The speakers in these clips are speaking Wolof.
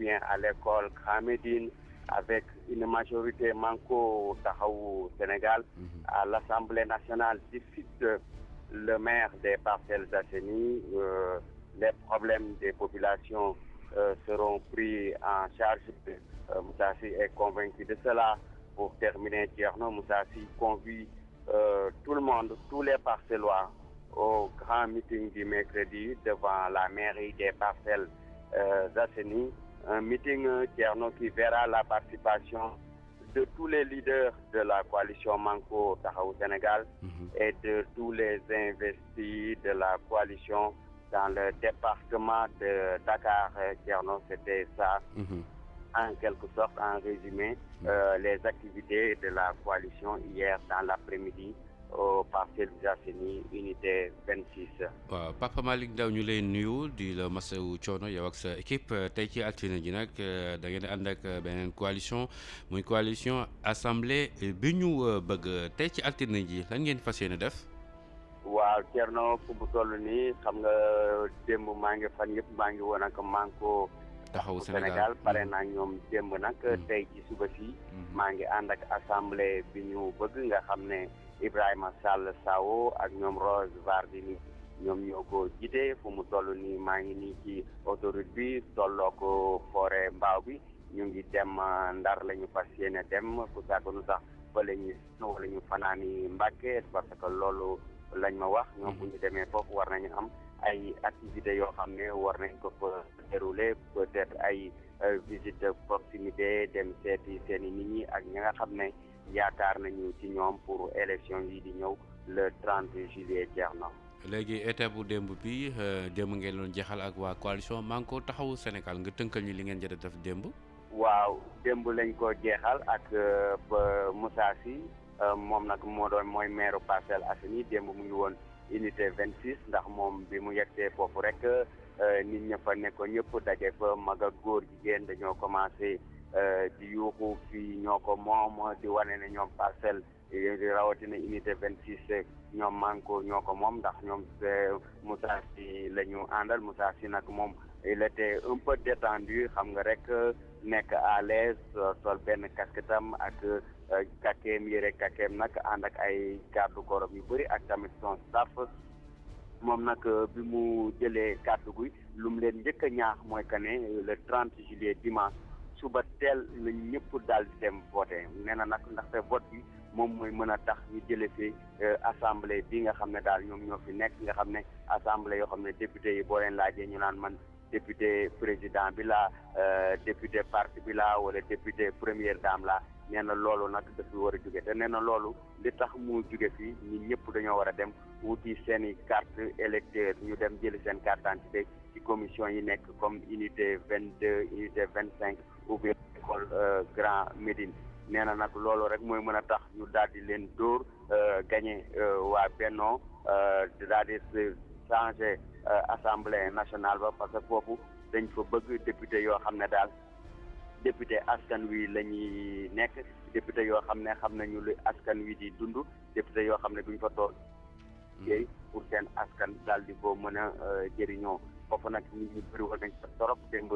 vient à l'école Grand Médine avec une majorité Manko Tahaou Sénégal. À l'Assemblée nationale discute le maire des Parcelles Assainies. Les problèmes des populations seront pris en charge. Moussaci est convaincu de cela. Pour terminer, Thierno Moussaci convie tout le monde, tous les Parcellois, au grand meeting du mercredi devant la mairie des Parcelles Assainies. Un meeting, Thierno, qui verra la participation de tous les leaders de la coalition Manko Tahaou Sénégal et de tous les investis de la coalition dans le département de Dakar. Thierno, c'était ça, en quelque sorte, en résumé, les activités de la coalition hier dans l'après-midi au Parcelles Assainies unité 26. waaw Papa Malick Ndao ñu lay nuyu di la masawu coono yow ak sa équipe tey ci altine ji nag da ngeen ànd ak beneen coalition muy coalition assemblée bi ñu bëgg tey ci altine ji lan ngeen fas yéene def. waaw Thierno fu mu toll nii xam nga démb maa ngi fan yëpp maa ngi woon ak Manko Taxawu Sénégal pare naa ñoom démb nag tey ci suba si maa ngi ànd ak assemblée bi ñu bëgg nga xam ne Ibrahima Sall Sao ak ñoom Rose Wardini ñoom ñoo ko jiite fu mu toll nii maa ngi nii ci autoroute bi tolloo ko forêt mbaaw bi ñu ngi dem Ndar la ñu fas yéene dem ku saakonu sax fa la ñu wala ñu fanaani Mbàkke parce que loolu lañ ma wax ñoom bu ñu demee foofu war nañu am ay activités yoo xam ne war nañ ko fa dérouler peut-être ay visite de proximité dem seeti seen i nit ñi ak ñi nga xam ne yaakaar nañu ci ñoom pour élection yi di ñëw le 30 juillet Thierno. léegi étape bu démb bi démb ngeen doon jeexal ak waa coalition Manko Taxawu Sénégal nga tënkal ñu li ngeen jot a def démb. waaw démb lañ ko jeexal ak ba Moussa Sy moom nag mooy maire Parcelles Assainies démb mu ngi woon unité 26 ndax moom bi mu yegsee foofu rek nit ña fa nekkoon ñëpp daje fa mag ak góor jigéen dañoo commencé di yuuxu fii ñoo ko moom di wane ne ñoom parcelle rawatina unité 26 ñoom Manko ñoo ko moom ndax ñoom Moussa Sy la ñu àndal Moussa Sy nag moom il était un peu détendu xam nga rek nekk à l'aise sol benn casquettam ak kakeem yére kakeem nag ànd ak ay garde corps yu bëri ak tamit son staff moom nag bi mu jëlee kàddu gi lu mu leen njëkk a ñaax mooy que ne le 30 juillet dimanche suba teel la ñëpp daal di dem voté nee na nag ndaxte vote bi moom mooy mën a tax ñu jëlee fi assemblée bi nga xam ne daal ñoom ñoo fi nekk nga xam ne assemblée yoo xam ne député yi boo leen laajee ñu naan man député président bi la député parti bi la wala député première dame la nee na loolu nag dafa war a jóge te nee na loolu li tax mu jóge fii ñun ñëpp dañoo war a dem wuti seen i carte électeur ñu dem jëli seen carte d'identité ci commission yi nekk comme unité 22 unité 25 ou bien école Grand Médine nee na nag loolu rek mooy mën a tax ñu daal di leen dóor gagné waa Benno daal di changer assemblée nationale ba parce que foofu dañ fa bëgg député yoo xam ne daal député askan wi la ñuy nekk député yoo xam ne xam nañu lu askan wi di dund député yoo xam ne duñ fa toog liggéey pour seen askan daal di ko mën a jëriñoo foofu nag nit ñi bëri woon nañ fa torop démb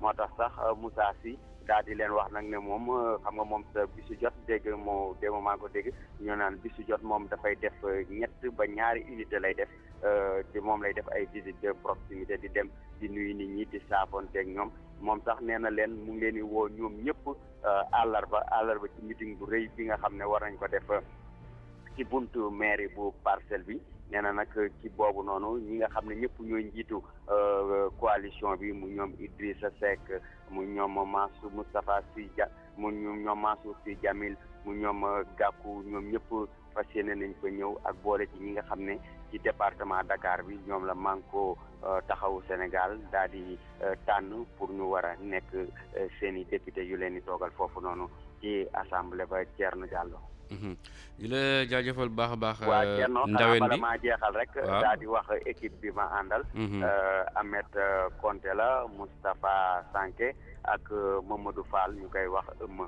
moo tax sax Moussa Sy daal di leen wax nag ne moom xam nga moom sa bisu jot dégg moo démb maa ko dégg ñu naan bisu jot moom dafay def ñett ba ñaari unité lay def te moom lay def ay visite de proximité di dem di nuyu nit ñi di saafonteeg ñoom moom sax nee na leen mu ngi leen di woo ñoom ñëpp àllarba ci meeting bu rëy bi nga xam ne war nañ ko def ci buntu mairie bu Parcelles bi nee na nag ci boobu noonu ñi nga xam ne ñëpp ñooy njiitu coalition bi mu ñoom Idrissa Seck mu ñoom Mansour Moustapha Sy mu ñoom Mansour Sy Djamil mu ñoom Gakou ñoom ñëpp fas yéene nañ fa ñëw ak boole ci ñi nga xam ne ci département Dakar bi ñoom la Manko Taxawu Sénégal daal di tànn pour ñu war a nekk seen i député yu leen di toogal foofu noonu ci assemblée ba Thierno Diallo. di la jaajëfal baax a baax. waa Thierno ndawen bala bi maa jeexal rek. daal di wax équipe bi ma àndal. Ahmed Konté la Moustapha Sanké ak Mamadou Fall ñu koy wax ëmma.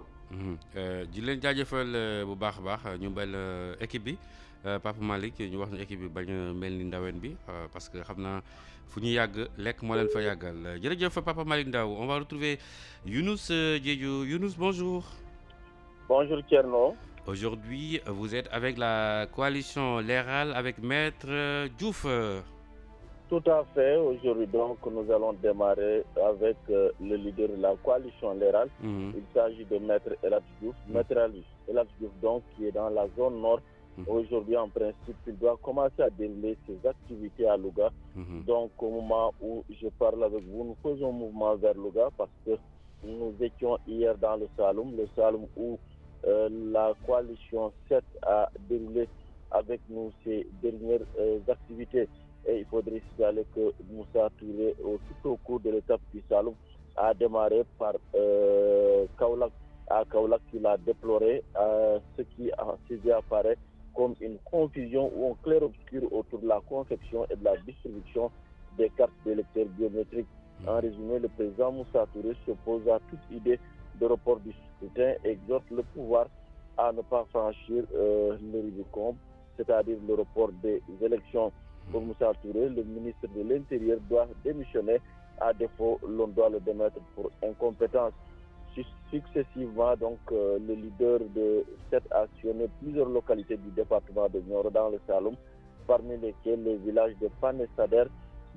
di leen jaajëfal bu baax a baax ñu mbel équipe bi Papa Malick ñu wax ne équipe bi bañ a mel ni ndawen bi parce que xam naa fu ñu yàgg lekk moo leen fa yàggal jërëjëf Papa Malick Ndao on va retrouver Younous Diédhiou. Younous, bonjour. Bonjour Thierno. Aujourd'hui, vous êtes avec la coalition Leral avec Maître Diouf. Tout à fait. Aujourd'hui, donc, nous allons démarrer avec le leader de la coalition Leral. Il s'agit de Maître Elhadji Diouf. Maître Elhadji Diouf, donc, qui est dans la zone nord. Aujourd'hui, en principe, il doit commencer à dérouler ses activités à Louga. Donc, au moment où je parle avec vous, nous faisons mouvement vers Louga parce que nous étions hier dans le Saloum où la coalition 7 a déroulé avec nous ses dernières activités. Et il faudrait signaler que Moussa Touré, tout au cours de l'étape du Saloum, a démarré par Kaolack. À Kaolack, il a déploré ce qui apparaît comme une confusion ou un clair-obscur autour de la conception et de la distribution des cartes d'électeurs biométriques. En résumé, le président Moussa Touré s'oppose à toute idée de report du scrutin et exhorte le pouvoir à ne pas franchir le Rubicon, c'est-à-dire le report des élections. Pour Moussa Touré, le ministre de l'Intérieur doit démissionner. À défaut, l'on doit le démettre pour incompétence. Successivement, donc, le leader de cette a sillonné plusieurs localités du département de Nioro dans le Saloum, parmi lesquelles les villages de Panesader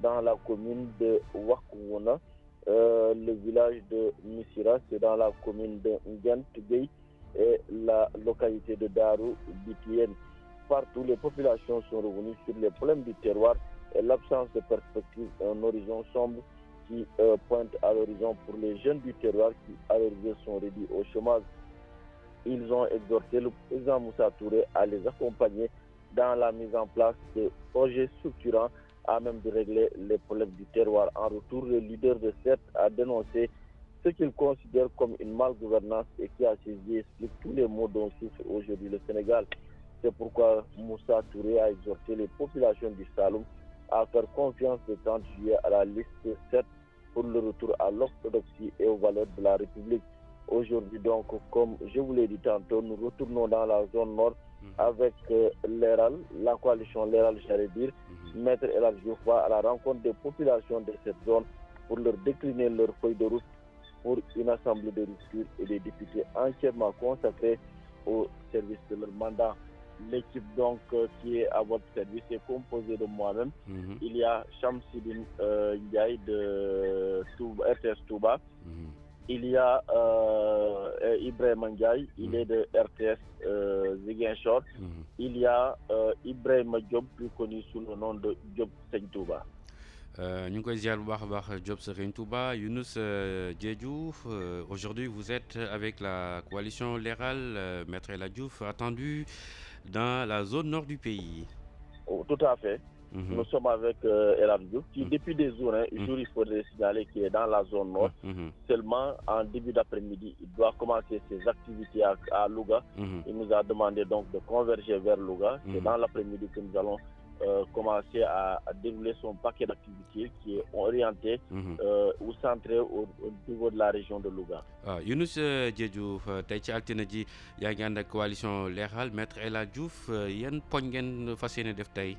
dans la commune de Wakouna, le village de Missira, c'est dans la commune de Ngentgei, et la localité de Darou Bitien. Partout, les populations sont revenues sur les problèmes du terroir et l'absence de perspective, un horizon sombre qui pointe à l'horizon pour les jeunes du terroir qui, à leur yeux, sont réduits au chômage. Ils ont exhorté le président Moussa Touré à les accompagner dans la mise en place de projets structurants à même de régler les problèmes du terroir. En retour, le leader de CERT a dénoncé ce qu'il considère comme une malgouvernance et qui a saisi explique tous les maux dont souffre aujourd'hui le Sénégal. C'est pourquoi Moussa Touré a exhorté les populations du Saloum à faire confiance le 30 juillet à la liste 7 pour le retour à l'orthodoxie et aux valeurs de la République. Aujourd'hui donc, comme je vous l'ai dit tantôt, nous retournons dans la zone nord avec Leral, la coalition Leral, j'allais dire. Maître Elhadji Diouf va à la rencontre des populations de cette zone pour leur décliner leur feuille de route pour une assemblée de rupture et des députés entièrement consacrés au service de leur mandat. L'équipe donc qui est à votre service est composée de moi-même. Il y a Shamsidine Ndiaye de RTS Touba. Il y a Ibrahim Ndiaye, il est de RTS Ziguinchor. Il y a Ibrahim Diop, plus connu sous le nom de Diop Seigne Touba. ñu ngi koy ziar bu baax a baax Diop Serigne Touba. Younous Diédhiou, aujourd'hui vous êtes avec la coalition Leral, Maître Elhadji Diouf, attendu dans la zone nord du pays. Oh, tout à fait. Nous sommes avec Elhadji Diouf qui depuis des jours, il faudrait signaler qu'il est dans la zone nord. Seulement en début d'après-midi, il doit commencer ses activités à Louga. Il nous a demandé donc de converger vers Louga. C'est dans l'après-midi que nous allons commencer à dérouler son paquet d'activités qui est orienté ou centré au niveau de la région de Louga. Younous Diédhiou, tey ci altine ji yaa ngi ànd ak coalition Leral, Maître Elhadji Diouf, yan poñ ngeen fas yéene def tey?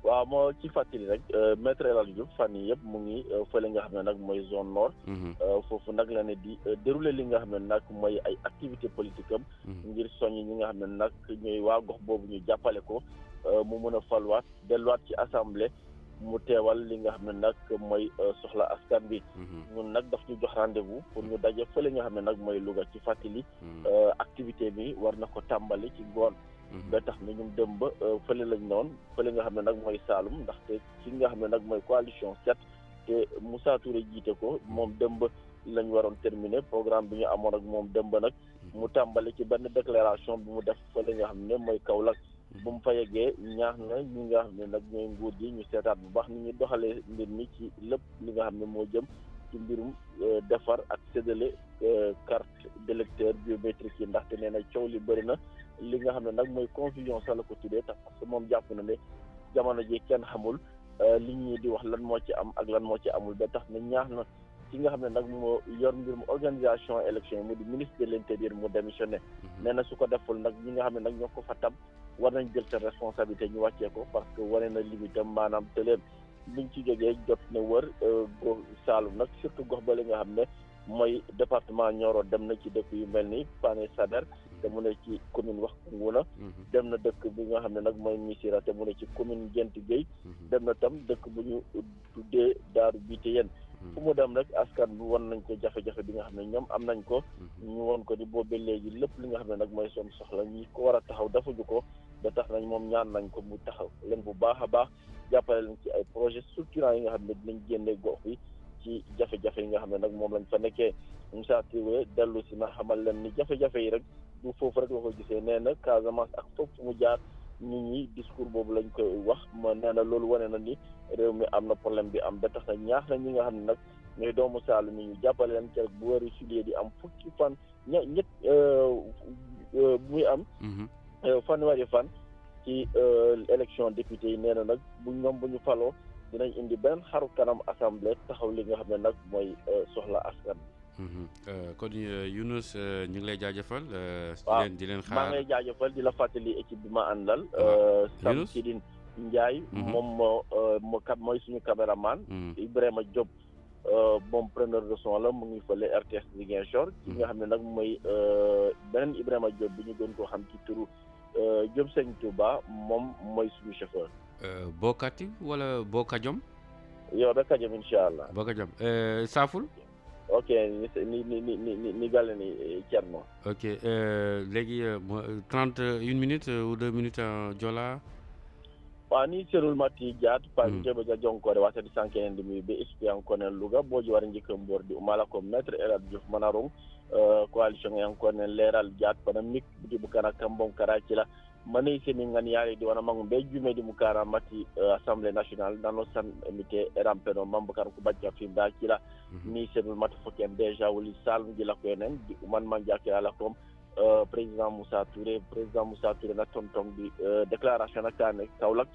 waaw moo ci fàttali rek Maître Elhadji Diouf fan yii yëpp mu ngi fële nga xam ne nag mooy zone nord. foofu nag la ne di dérouler li nga xam ne nag mooy ay activité politique am. ngir soññi ñi nga xam ne nag ñooy waa gox boobu ñu jàppale ko mu mën a falwaat delluwaat ci assemblée mu teewal li nga xam ne nag mooy soxla askan bi. ñun nag daf ñu jox rendez-vous pour ñu daje fële nga xam ne nag mooy Louga ci fàttali. activité bi war na ko tàmbali ci ngoon. ba tax na ñun dem ba fële lañ noonu fële nga xam ne nag mooy Saloum ndaxte ci nga xam ne nag mooy coalition 7 te Moussa Touré jiite ko moom dem ba lañ waroon terminer programme bi ñu amoon ak moom dem ba nag mu tàmbali ci benn déclaration bi mu def fële nga xam ne mooy Kaolack. bu mu fa yeggee ñaax na ñi nga xam ne nag ñooy nguur gi ñu seetaat bu baax ni ñuy doxalee mbir mi ci lépp li nga xam ne moo jëm ci mbirum defar ak séddale carte d'électeur biométrique yi ndaxte nee na coow li bëri na li nga xam ne nag mooy confusion sax la ko tuddee tax parce que moom jàpp na ne jamono ji kenn xamul li ñuy di wax lan moo ci am ak lan moo ci amul ba tax na ñaax na ki nga xam ne nag moo yor mbirum organisation élection yi mu di ministre de l'intérieur mu démissionné. nee na su ko deful nag ñi nga xam ne nag ñoo ko fa tab war nañ jël seen responsabilité ñu wàccee ko parce que wane na limitam maanaam te leen buñ ci jógee jot na wër gox Saalum nag surtout gox ba li nga xam ne mooy département Nioro dem na ci dëkk yu mel ni Pané Sader te mu ne ci commune wax Nguna dem na dëkk bi nga xam ne nag mooy Missira te mu ne ci commune Gént Gueye dem na tam dëkk bu ñu tuddee Daaru Biite Yen fu mu dem rek askan bi won nañ ko jafe-jafe bi nga xam ne ñoom am nañ ko ñu won ko ni boobu léegi lépp li nga xam ne nag mooy seen soxla ñi ko war a taxaw defuñu ko ba tax nañ moom ñaan nañ ko mu taxaw leen bu baax a baax jàppale leen ci ay projet structurants yi nga xam ne dinañ génne gox bi ci jafe-jafe yi nga xam ne nag moom lañ fa nekkee Moussa Touré dellu si na xamal leen ni jafe-jafe yi rek du foofu rek la ko gisee nee na Casamance ak foofu fu mu jaar nit ñi discours boobu lañ koy wax ma nee na loolu wane na ni réew mi am na problème bi am ba tax na ñaax na ñi nga xam ne nag ñooy doomu Saalum yi ñu jàppale leen ci rek bu weeru juillet di am fukki fan ñett muy am fanweeri fan ci élection député yi nee na nag bu ñu faloo dinañ indi benn xaru kanam assemblée taxaw li nga xam ne nag mooy soxla askan bi. kon Younouss ñu ngi lay jaajëfal. waaw di leen xaar maa ngi lay jaajëfal di la fàttali équipe bi ma àndal. Sam Sidine Ndiaye. moom moo kat mooy suñu caméraman. Ibrahima Diop moom preneur de son la mu ngi fële RTS Ziguinchor. ki nga xam ne nag mooy beneen Ibrahima Diop bi ñu doon koo xam ci turu Diop Sëñ Touba moom mooy suñu chauffeur. Bokati wala Bokajom? yow ba Kajom incha allah. Bokajom Saaful. ok ni gàlle ni Thierno. ok léegi 31 minutes ou 2 minutes en Joola. waaw ni serul matti jaat paami joɓe jonkore wasade sankenende mi ɓe expliqué Louga boji wara jikka mbordi umala ko maître Elhadji Diouf Manarung coalition yankonen leeral jaat pana mik budi bukana kambon karacila manay seni ngan yaari di wana mangu be jumedi mukara mati assemblée nationale dano san emité rampeno mambakar ko bajja fi ndakila ni serul matti foken déjà woli salm jila ko enen di man man jakki ala kom président Moussa Touré na tonton di déclaration nakane Kaolack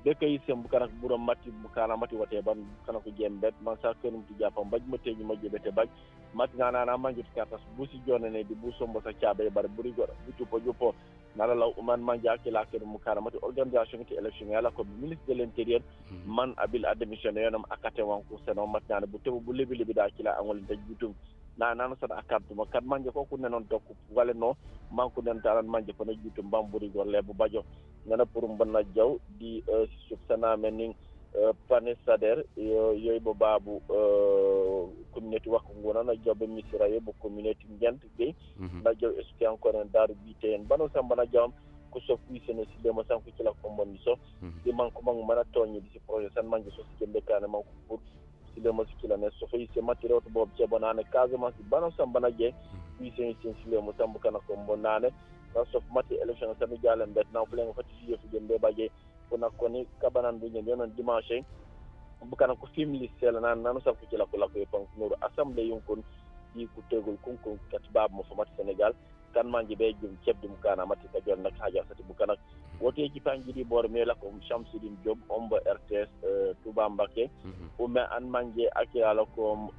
be kay sem bukana buro matti bukana matti wote ban kana ko jembet man sa kenum ti japam baj mateji majjebete baj matti nana mangi kartas busi jonene di bu sombo sa ciabe bar buri gor bu jupo nala law man man jakki la kenum bukana matti organisation ti élection yala ko ministre de l'intérieur man abil a démissionné yonam akate wanko seno matti nana bu tebu bu lebi da kila angol tajjutum nana sana akatuma kat manje ko kunne non tokku wala no manku den taran manje ko najjutum bamburi gor lebu bajo nana pour mbana jaw di suf sana mening Pané Sader yoy bo babu communauté wax ngona na jobbe misira yo bo communauté Gént Gueye na jaw eski encore en daru bité en bano sambana jawam ko so puissene si dema sanku ci la ko mbon so di man ko mang mana togni di projet san manje so ci jëmbe kané man ko pour si le masikila ne so fay se matériel to bob ci bonane Casamance bano sambana je puissene si le mo sambu kana ko mbonane na so mati élection sami jalen bet na fu len fati ci yefu jëmbe baje kona koni kabanan bu ñen yonon dimanche bu kana ko film liste la nan nanu sanku ci la ko pon nuru assemblée yonkon di ku tegul kunkun kat bab mo famati Sénégal kan manji be jum cebdi mu kana mati ka jol nak haja sati bu kana wote ci panji di bor me la ko Shamsidine Diop ombo RTS Touba Mbacké o me an manje ak ala ko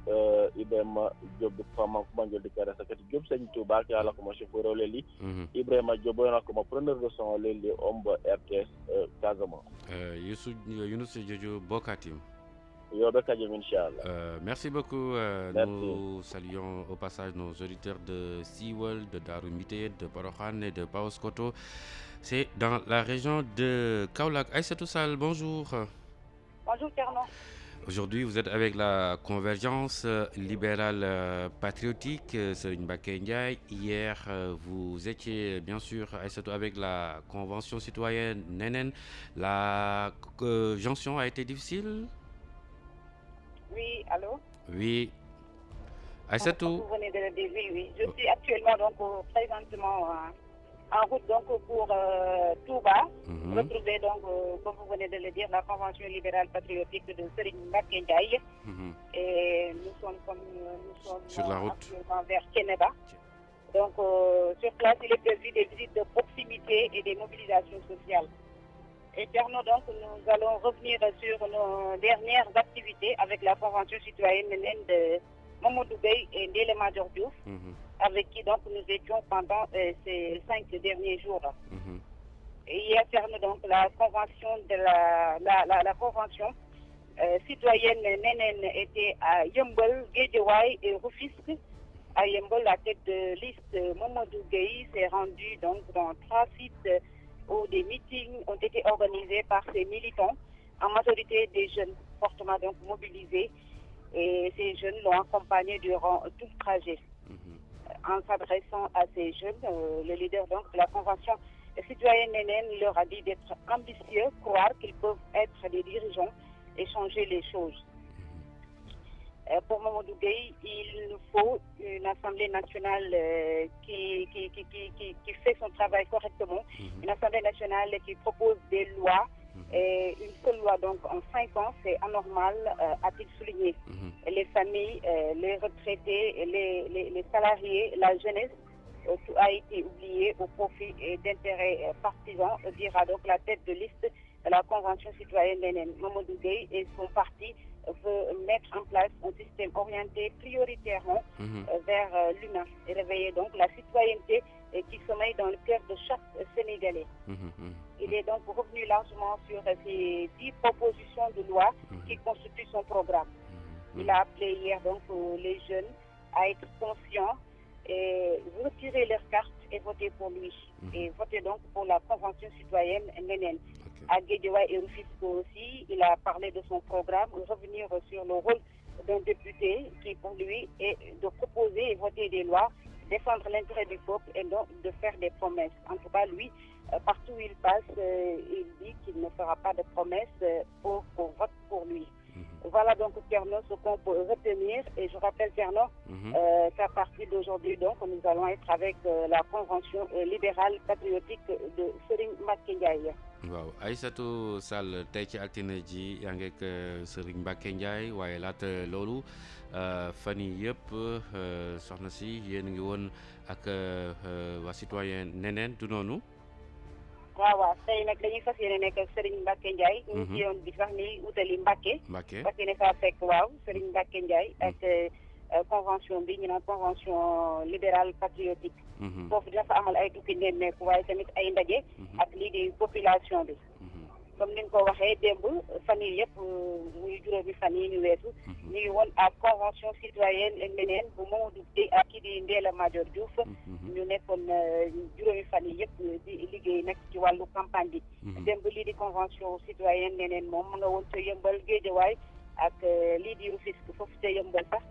Ibrahima Diop fama ko manjol di kara sakati Diop Sëñ Touba ak ala ko mo chauffeur leli Ibrahima Diop na ko mo preneur de son leli ombo RTS Casamance Younouss Jojo Bokatim. Merci beaucoup. Merci. Nous saluons au passage nos auditeurs de Siwol, de Darou Mité, de Parokhane et de Paoskoto. C'est dans la région de Kaolack. Aïssatou Sall, bonjour. Bonjour, Thierno. Aujourd'hui, vous êtes avec la convergence libérale patriotique, Serigne Mbacké Ndiaye. Hier, vous étiez bien sûr, Aïssatou, avec la convention citoyenne Nenen. La jonction a été difficile? Oui, allô? Oui. Aïssatou? Vous venez de le dire, oui. Je suis actuellement donc présentement en route donc pour Touba. Retrouver donc, comme vous venez de le dire, la convention libérale patriotique de Serigne Mbacké Ndiaye. Et nous sommes sur la route actuellement vers Thiénaba. Donc sur place, il est prévu des visites de proximité et des mobilisations sociales. Et Thierno, donc, nous allons revenir sur nos dernières activités avec la Convention citoyenne de Mamadou Bey et Ndéla Madior Diouf, avec qui donc nous étions pendant ces 5 derniers jours. hier termine donc la convention de la convention citoyenne Nenen était à Yeumbeul, Guédiawaye et Rufisque. À Yeumbeul, la tête de liste Mamadou Gueye s'est rendue donc dans 3 sites où des meetings ont été organisés par ces militants, en majorité des jeunes fortement donc mobilisés. Et ces jeunes l'ont accompagné durant tout le trajet. En s'adressant à ces jeunes, le leader donc de la convention citoyenne Nenen leur a dit d'être ambitieux, croire qu'ils peuvent être des dirigeants et changer les choses. Pour Mamadou Gueye, il nous faut une Assemblée nationale qui fait son travail correctement, une Assemblée nationale qui propose des lois, et une seule loi donc en 5 ans, c'est anormal, a-t-il souligné. Les familles, les retraités, les salariés, la jeunesse, tout a été oublié au profit d'intérêts partisans, dira donc la tête de liste de la Convention citoyenne Nenen. Mamadou Gueye et son parti veut mettre en place un système orienté prioritairement vers l'humain et réveiller donc la citoyenneté qui sommeille dans le cœur de chaque Sénégalais. Il est donc revenu largement sur ces 10 propositions de loi qui constituent son programme. Il a appelé hier donc les jeunes à être conscients et retirer leurs cartes et voter pour lui. Et voter donc pour la Convention citoyenne Nenen. À Guédiawaye et Rufisque aussi, il a parlé de son programme, revenir sur le rôle d'un député qui pour lui est de proposer et voter des lois, défendre l'intérêt du peuple et donc de faire des promesses. En tout cas, lui, partout où il passe, il dit qu'il ne fera pas de promesses pour vote pour lui. Voilà donc, Thierno, ce qu'on peut retenir. Et je rappelle, Thierno, qu'à partir d'aujourd'hui, donc, nous allons être avec la Convention libérale patriotique de Serigne Mbacké Ndiaye. waaw Aïssatou Sall tey ci altine ji yaa ngi ak Serigne Mbacké Ndiaye waaye laata loolu fan yii yëpp soxna si yéen ngi woon ak waa citoyen Nenen du noonu. waaw tey nag dañuy fas yéene nekk ak Serigne Mbacké Ndiaye. ñu ngi ci yoon bi sax ni utali Mbacké. fas yéene faa fekk waaw Serigne Mbacké Ndiaye ak convention bi ñu naan convention libérale patriotique. foofu dina fa amal ay tukki nemmeeku waaye tamit ay ndaje. ak lii di population bi. comme ni nga ko waxee démb fan yii yëpp muy juróomi fan yi ñu weesu. ñu ngi woon ak convention citoyenne Nenen bu Mamadou Gueye ak kii di Ndella Madior Diouf. ñu nekkoon juróomi fan yi yëpp di liggéey nag ci wàllu campagne bi. démb lii di convention citoyenne Nenen moom mu nga woon ca Yeumbeul Guédiawaye ak lii di Rufisque foofu ca Yeumbeul sax.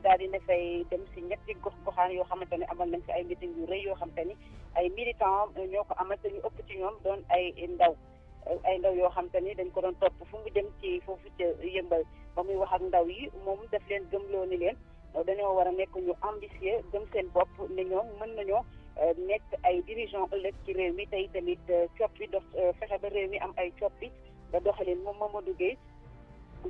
daal di na fay dem si ñetti gox-goxaan yoo xamante ne amal nañ si ay meeting yu rëy yoo xamante ni ay militants ñoo ko amal te ñu ëpp ci ñoom doon ay ndaw yoo xamante ni dañ ko doon topp fu mu dem ci foofu ca Yeumbeul ba muy wax ak ndaw yi moom daf leen gëmloo ni leen dañoo war a nekk ñu ambitieux gëm seen bopp ne ñoom mën nañoo nekk ay dirigeants ëllëg ci réew mi tey tamit coppi dox fexe ba réew mi am ay coppi ba doxalin moom Mamadou Gueye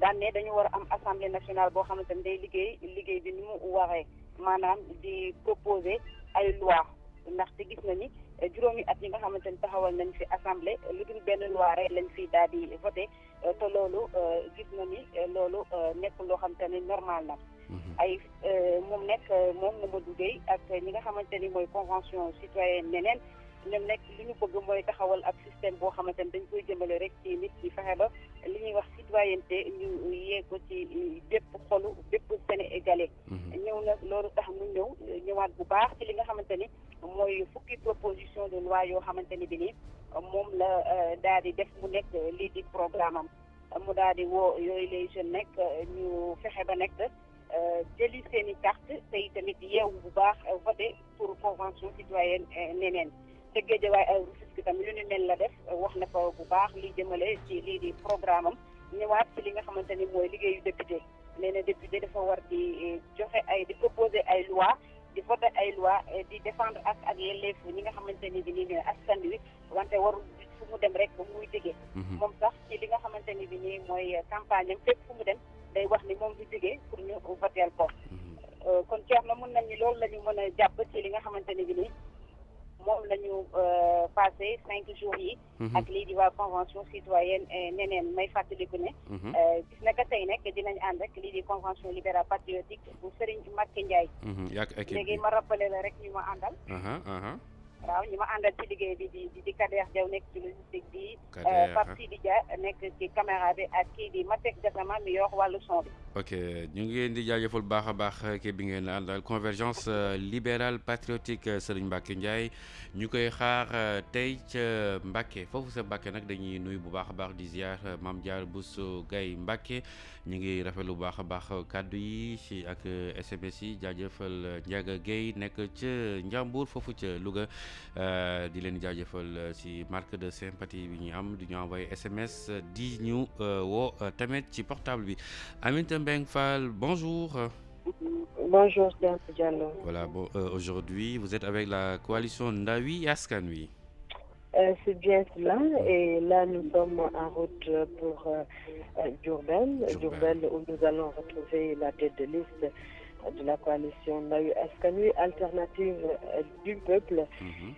daan ne dañu war a am assemblée nationale boo xamante ne day liggéey bi ni mu waree maanaam di proposer ay loi ndaxte gis na ni juróomi at yi nga xamante ni taxawal nañ fi assemblée lu dul benn loi rek lañ fi daal di voté te loolu gis na ni loolu nekk loo xamante ni normal na. ay moom nekk moom Mamadou Gueye ak ñi nga xamante ni mooy convention citoyenne Nenen ñoom nekk li ñu bëgg mooy taxawal ak système boo xamante ni dañ koy jëmale rek ci nit ñi fexe ba li ñuy wax citoyenneté ñu yee ko ci bépp xolu bépp Sénégalais. ñëw na loolu tax mu ñëwaat bu baax ci li nga xamante ni mooy fukki proposition de loi yoo xamante ni bi nii moom la daal di def mu nekk lii di programme am mu daal di woo yooyu les jeunes nekk ñu fexe ba nekk jëli seen i carte te tamit yeewu bu baax voté pour convention citoyenne Nenen. te Guédiawaye ay Rufisque tamit lu ni mel la def wax na ko bu baax li jëmale ci lii di programme am ñëwaat ci li nga xamante ni mooy liggéeyu député nee na député dafa war di joxe di proposer ay loi di voter ay loi di défendre ak yelleef ñi nga xamante ni bi nii ne askan wi wante warul fu mu dem rek ba muy déggee moom sax ci li nga xamante ni bi nii mooy campagne am fépp fu mu dem day wax ni moom du jógee pour ñu voteel ko kon Thierno mën nañu loolu la ñu mën a jàpp ci li nga xamante ni bi nii moom la ñu passé 5 jours yi. ak lii di waa convention citoyenne Nenen may fàttaliku ne. gis na ka tey nag dinañ ànd ak lii di convention libérale patriotique bu Serigne Mbacké Ndiaye. yak équipe léegi ma rappelé la rek ñu ma àndal. waaw ñi ma àndal ci liggéey bi di Kader Diaw nekk ci logistique bi. Pape Sidi Dia nekk ci caméra bi ak kii di Matek Gassama mi yor wàllu son bi. ok ñu ngi leen di jaajëfal baax a baax kii bi ngeen àndal convergence libérale patriotique Serigne Mbacké Ndiaye ñu koy xaar tey ca Mbacké foofu sa Mbacké nag dañuy nuyu bu baax a baax di ziar Mame Diarra Bousso Gaye Mbacké ñu ngi rafetlu bu baax a baax kàddu yi ci ak SMS yi jaajëfal Ndiaga Gueye nekk ca Ndiambour foofu ca Louga di leen jaajëfal ci marque de sympathie bi ñu am di ñu envoyé SMS di ñu woo tamit ci portable bi Aminata Mbengue Fall, bonjour. Bonjour, Diallo. Voilà, bon, aujourd'hui, vous êtes avec la coalition Ndawi Askan Wi. C'est bien cela. Et là, nous sommes en route pour Diourbel, où nous allons retrouver la tête de liste de la coalition Ndawi Askan Wi, alternative du peuple.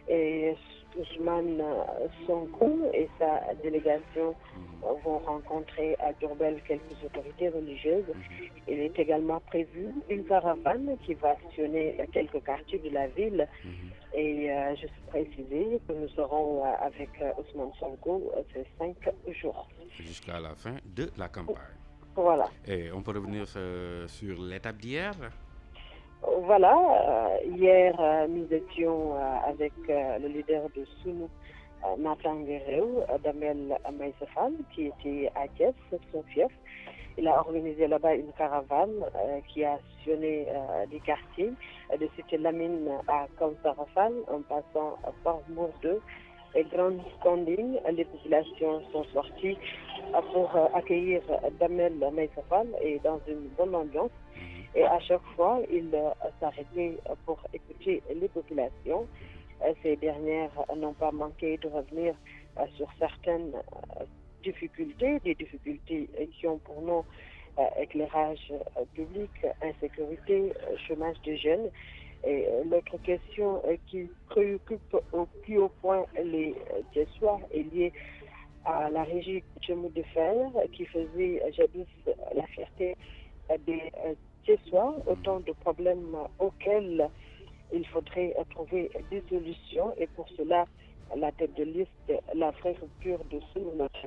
Et Ousmane Sonko et sa délégation vont rencontrer à Diourbel quelques autorités religieuses. Il est également prévu une caravane qui va sillonner quelques quartiers de la ville. Et je suis précisé que nous serons avec Ousmane Sonko ces 5 jours. Jusqu'à la fin de la campagne. Voilà. Et on peut revenir sur l'étape d'hier? Voilà, hier nous étions avec le leader de Sunu Natangué Réew, Damel Maïssa Fall, qui était à Thiès, son fief. Il a organisé là-bas une caravane qui a sillonné des quartiers de Cité Lamine à Kawsara Fall, en passant par Mourdeux et Grande Standing. Les populations sont sorties pour accueillir Damel Maïssa Fall et dans une bonne ambiance. Et à chaque fois, il s'arrêtait pour écouter les populations. Ces dernières n'ont pas manqué de revenir sur certaines difficultés, des difficultés qui ont pour nom éclairage public, insécurité, chômage des jeunes. Et l'autre question qui préoccupe au plus haut point les Thiessois est liée à la régie chemin de fer qui faisait jadis la fierté des Thiessois, autant de problèmes auxquels il faudrait trouver des solutions. Et pour cela, la tête de liste, la vraie rupture de notre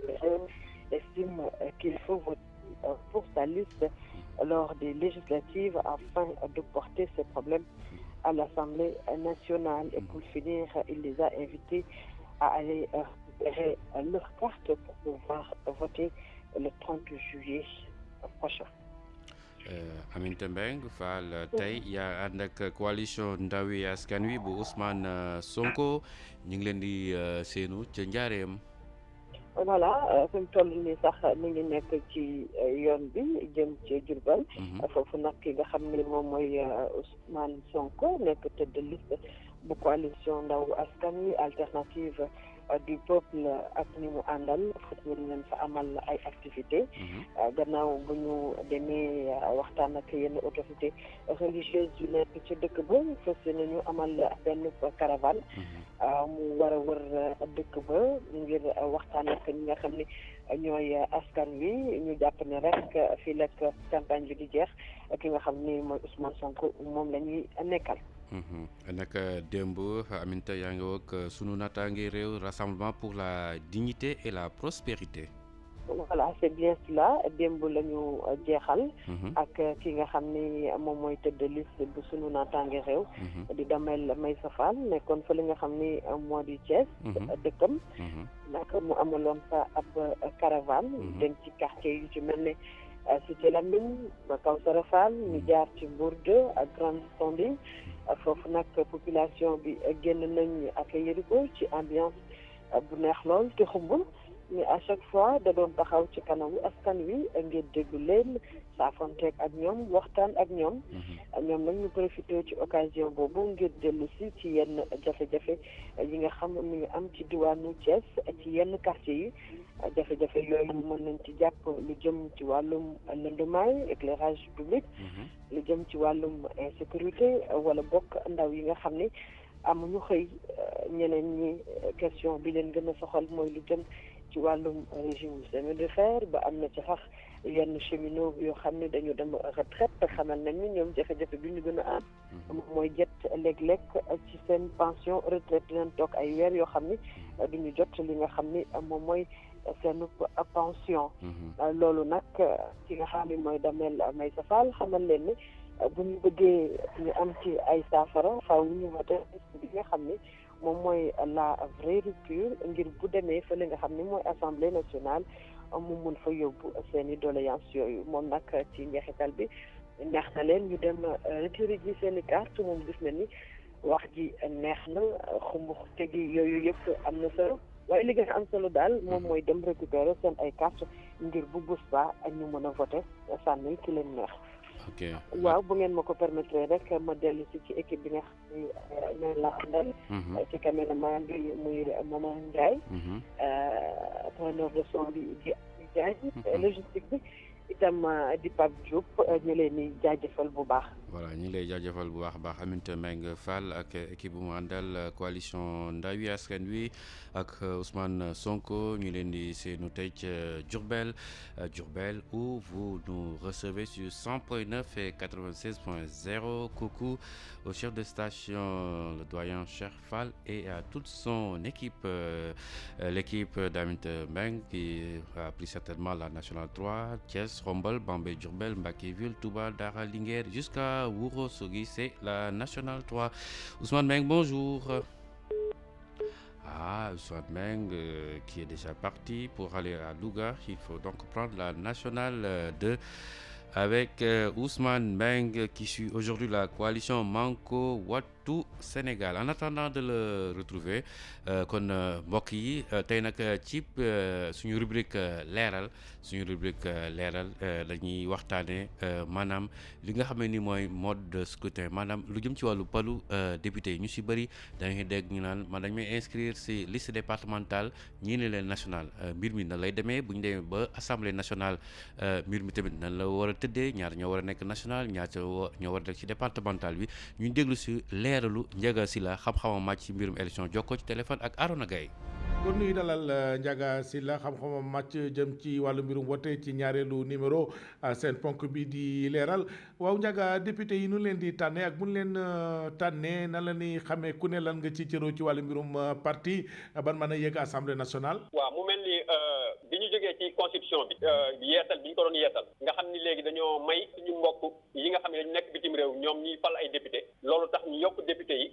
estime qu'il faut voter pour sa liste lors des législatives afin de porter ces problèmes à l'Assemblée nationale. Et pour finir, il les a invités à aller récupérer leur carte pour pouvoir voter le 30 juillet prochain. Aminata Mbengue Fall tey yaa ànd ak coalition Ndawi Askan Wi bu Ousmane Sonko ñu ngi leen di séenu ca Njaareem. Voilà fi mu toll nii sax mi ngi nekk ci yoon bi jëm ci Diourbel. foofu nag ki nga xam ne moom mooy Ousmane Sonko nekk tête de liste bu coalition Ndawi Askan Wi alternative du peuple ak ni mu àndal fas yéene fa amal ay activités. gannaaw bu ñu demee waxtaan ak yenn autorités religieuses yu nekk ci dëkk ba fas yéene ñu amal benn caravane. mu war a wër dëkk ba ngir waxtaan ak ñi nga xam ne ñooy askan wi ñu jàpp ne rek fii la campagne bi di jeex ki nga xam ni mooy Ousmane Sonko moom la ñuy nekkal. nag démb Aminata yaa ngi wok sunu naataange réew rassemblement pour la dignité et la prospérité. Voilà, c'est bien cela démb la ñu jeexal. ak ki nga xam ni moom mooy tête de liste bu sunu naataange réew. di Damel Maïssa Fall nekkoon fa li nga xam ni moo di Thiès. dëkkam. nag mu amaloon fa ab caravane. dem ci quartier yu ci mel ne Cité Lamine ba Kawsara Fall ñu jaar ci Mourdeux ak Grande Standing. foofu nag population bi génn nañ accueillir ko ci ambiance bu neex lool te xumbul mais à chaque fois da doon taxaw ci kanamu askan wi ngir déglu leen saafonteeg ak ñoom waxtaan ak ñoom. ñoom nag ñu profité ci occasion boobu ngir dellu si ci yenn jafe-jafe yi nga xam mi ngi am ci diwaanu Thiès ci yenn quartier yi jafe-jafe yooyu mën nañ ci jàpp lu jëm ci wàllum lëndëmaay éclairage public. lu jëm ci wàllum insécurité wala bokk ndaw yi nga xam ne amuñu xëy ñeneen ñi question bi leen gën a soxal mooy lu jëm ci wàllum régime chemin de fer ba am na ci sax yenn cheminots yoo xam ne dañu dem retraite xamal nañ ni ñoom jafe-jafe bi ñu gën a am mooy jot léeg-léeg ci seen pension retraite dinañ toog ay weer yoo xam ni duñu jot li nga xam ni moom mooy seen pension. loolu nag ki nga xam ne mooy Damel Maysa Fall xamal leen ni bu ñu bëggee ñu am ci ay saafara faaw ñu voté bi nga xam ni moom mooy la vraie rupture ngir bu demee fële nga xam ni mooy assemblée nationale mu mun fa yóbbu seen i doléances yooyu moom nag ci njeexital bi ñaax na leen ñu dem retiré ji seen i carte moom gis na ni wax ji neex na xumb tegi yooyu yëpp am na solo waaye li gën a am solo daal moom mooy dem récupérer seen ay carte ngir bu bés ba ñu mën a voté sànni ki leen neex. waaw bu ngeen ma ko permettre rek ma dellu ci équipe bi nga xam ni ñoom laa àndal. ci caméraman bi muy Maman Ndiaye. preneur de son bi di Diagne. logistique bi itam di Pape Diop ñu leen di jaajëfal bu baax. voilà ñu ngi lay jaajëfal bu baax a baax Aminata Mbengue Fall ak équipe bu mu àndal coalition Ndawi Askan Wi ak Ousmane Sonko ñu leen di seenu tey ca Diourbel où vous nous recevez sur 100.9 et 96.0. Coucou au chef de station le doyen Cheikh Fall et à toute son équipe, l'équipe d'Aminata Mbengue qui a pris certainement la nationale 3, Thiès, Khombole, Bambey, Diourbel, Mbacké-Ville, Touba, Dara, Linguère jusqu'à Ourossogui, c'est la nationale 3. Ousmane Mbengue, bonjour. Ousmane Mbengue qui est déjà parti pour aller à Louga. Il faut donc prendre la nationale 2 avec Ousmane Mbengue qui suit aujourd'hui la coalition Manko Wattu Sénégal. En attendant de le retrouver kon mbokk yi tey nag ci suñu rubrique leeral dañuy waxtaanee maanaam li nga xam ne ni mooy mode de scrutin maanaam lu jëm ci wàllu palu député yi ñu si bëri dañuy dégg ñu naan man dañ may inscrire si liste départementale ñii ne leen national mbir mi na lay demee bu ñu demee ba assemblée nationale mbir mi tamit nan la war a tëddee ñaar ñoo war a nekk national ñaar ñoo war a nekk ci départemental bi ñu déglu si leeralu Ndiaga Sylla xam-xamam màcc ci mbirum élection jokkoo ci téléphone ak Arona Gaye. kon nuy dalal Ndiaga Sylla xam-xamam màcc jëm ci wàllu mbirum wote ci ñaareelu numéro seen ponk bi di leeral waaw Ndiaga député yi nu leen di tànnee ak bu ñu leen tànnee nan la ñuy xamee ku ne lan nga ci cëroo ci wàllu mbirum parti ban mën a yegg assemblée nationale. waaw mu mel ni bi ñu jógee ci constitution bi yeesal bi ñu ko doon yeesal nga xam ni léegi dañoo may suñu mbokk yi nga xam ne dañu nekk bitim réew ñoom ñuy fal ay député loolu tax ñu yokk député yi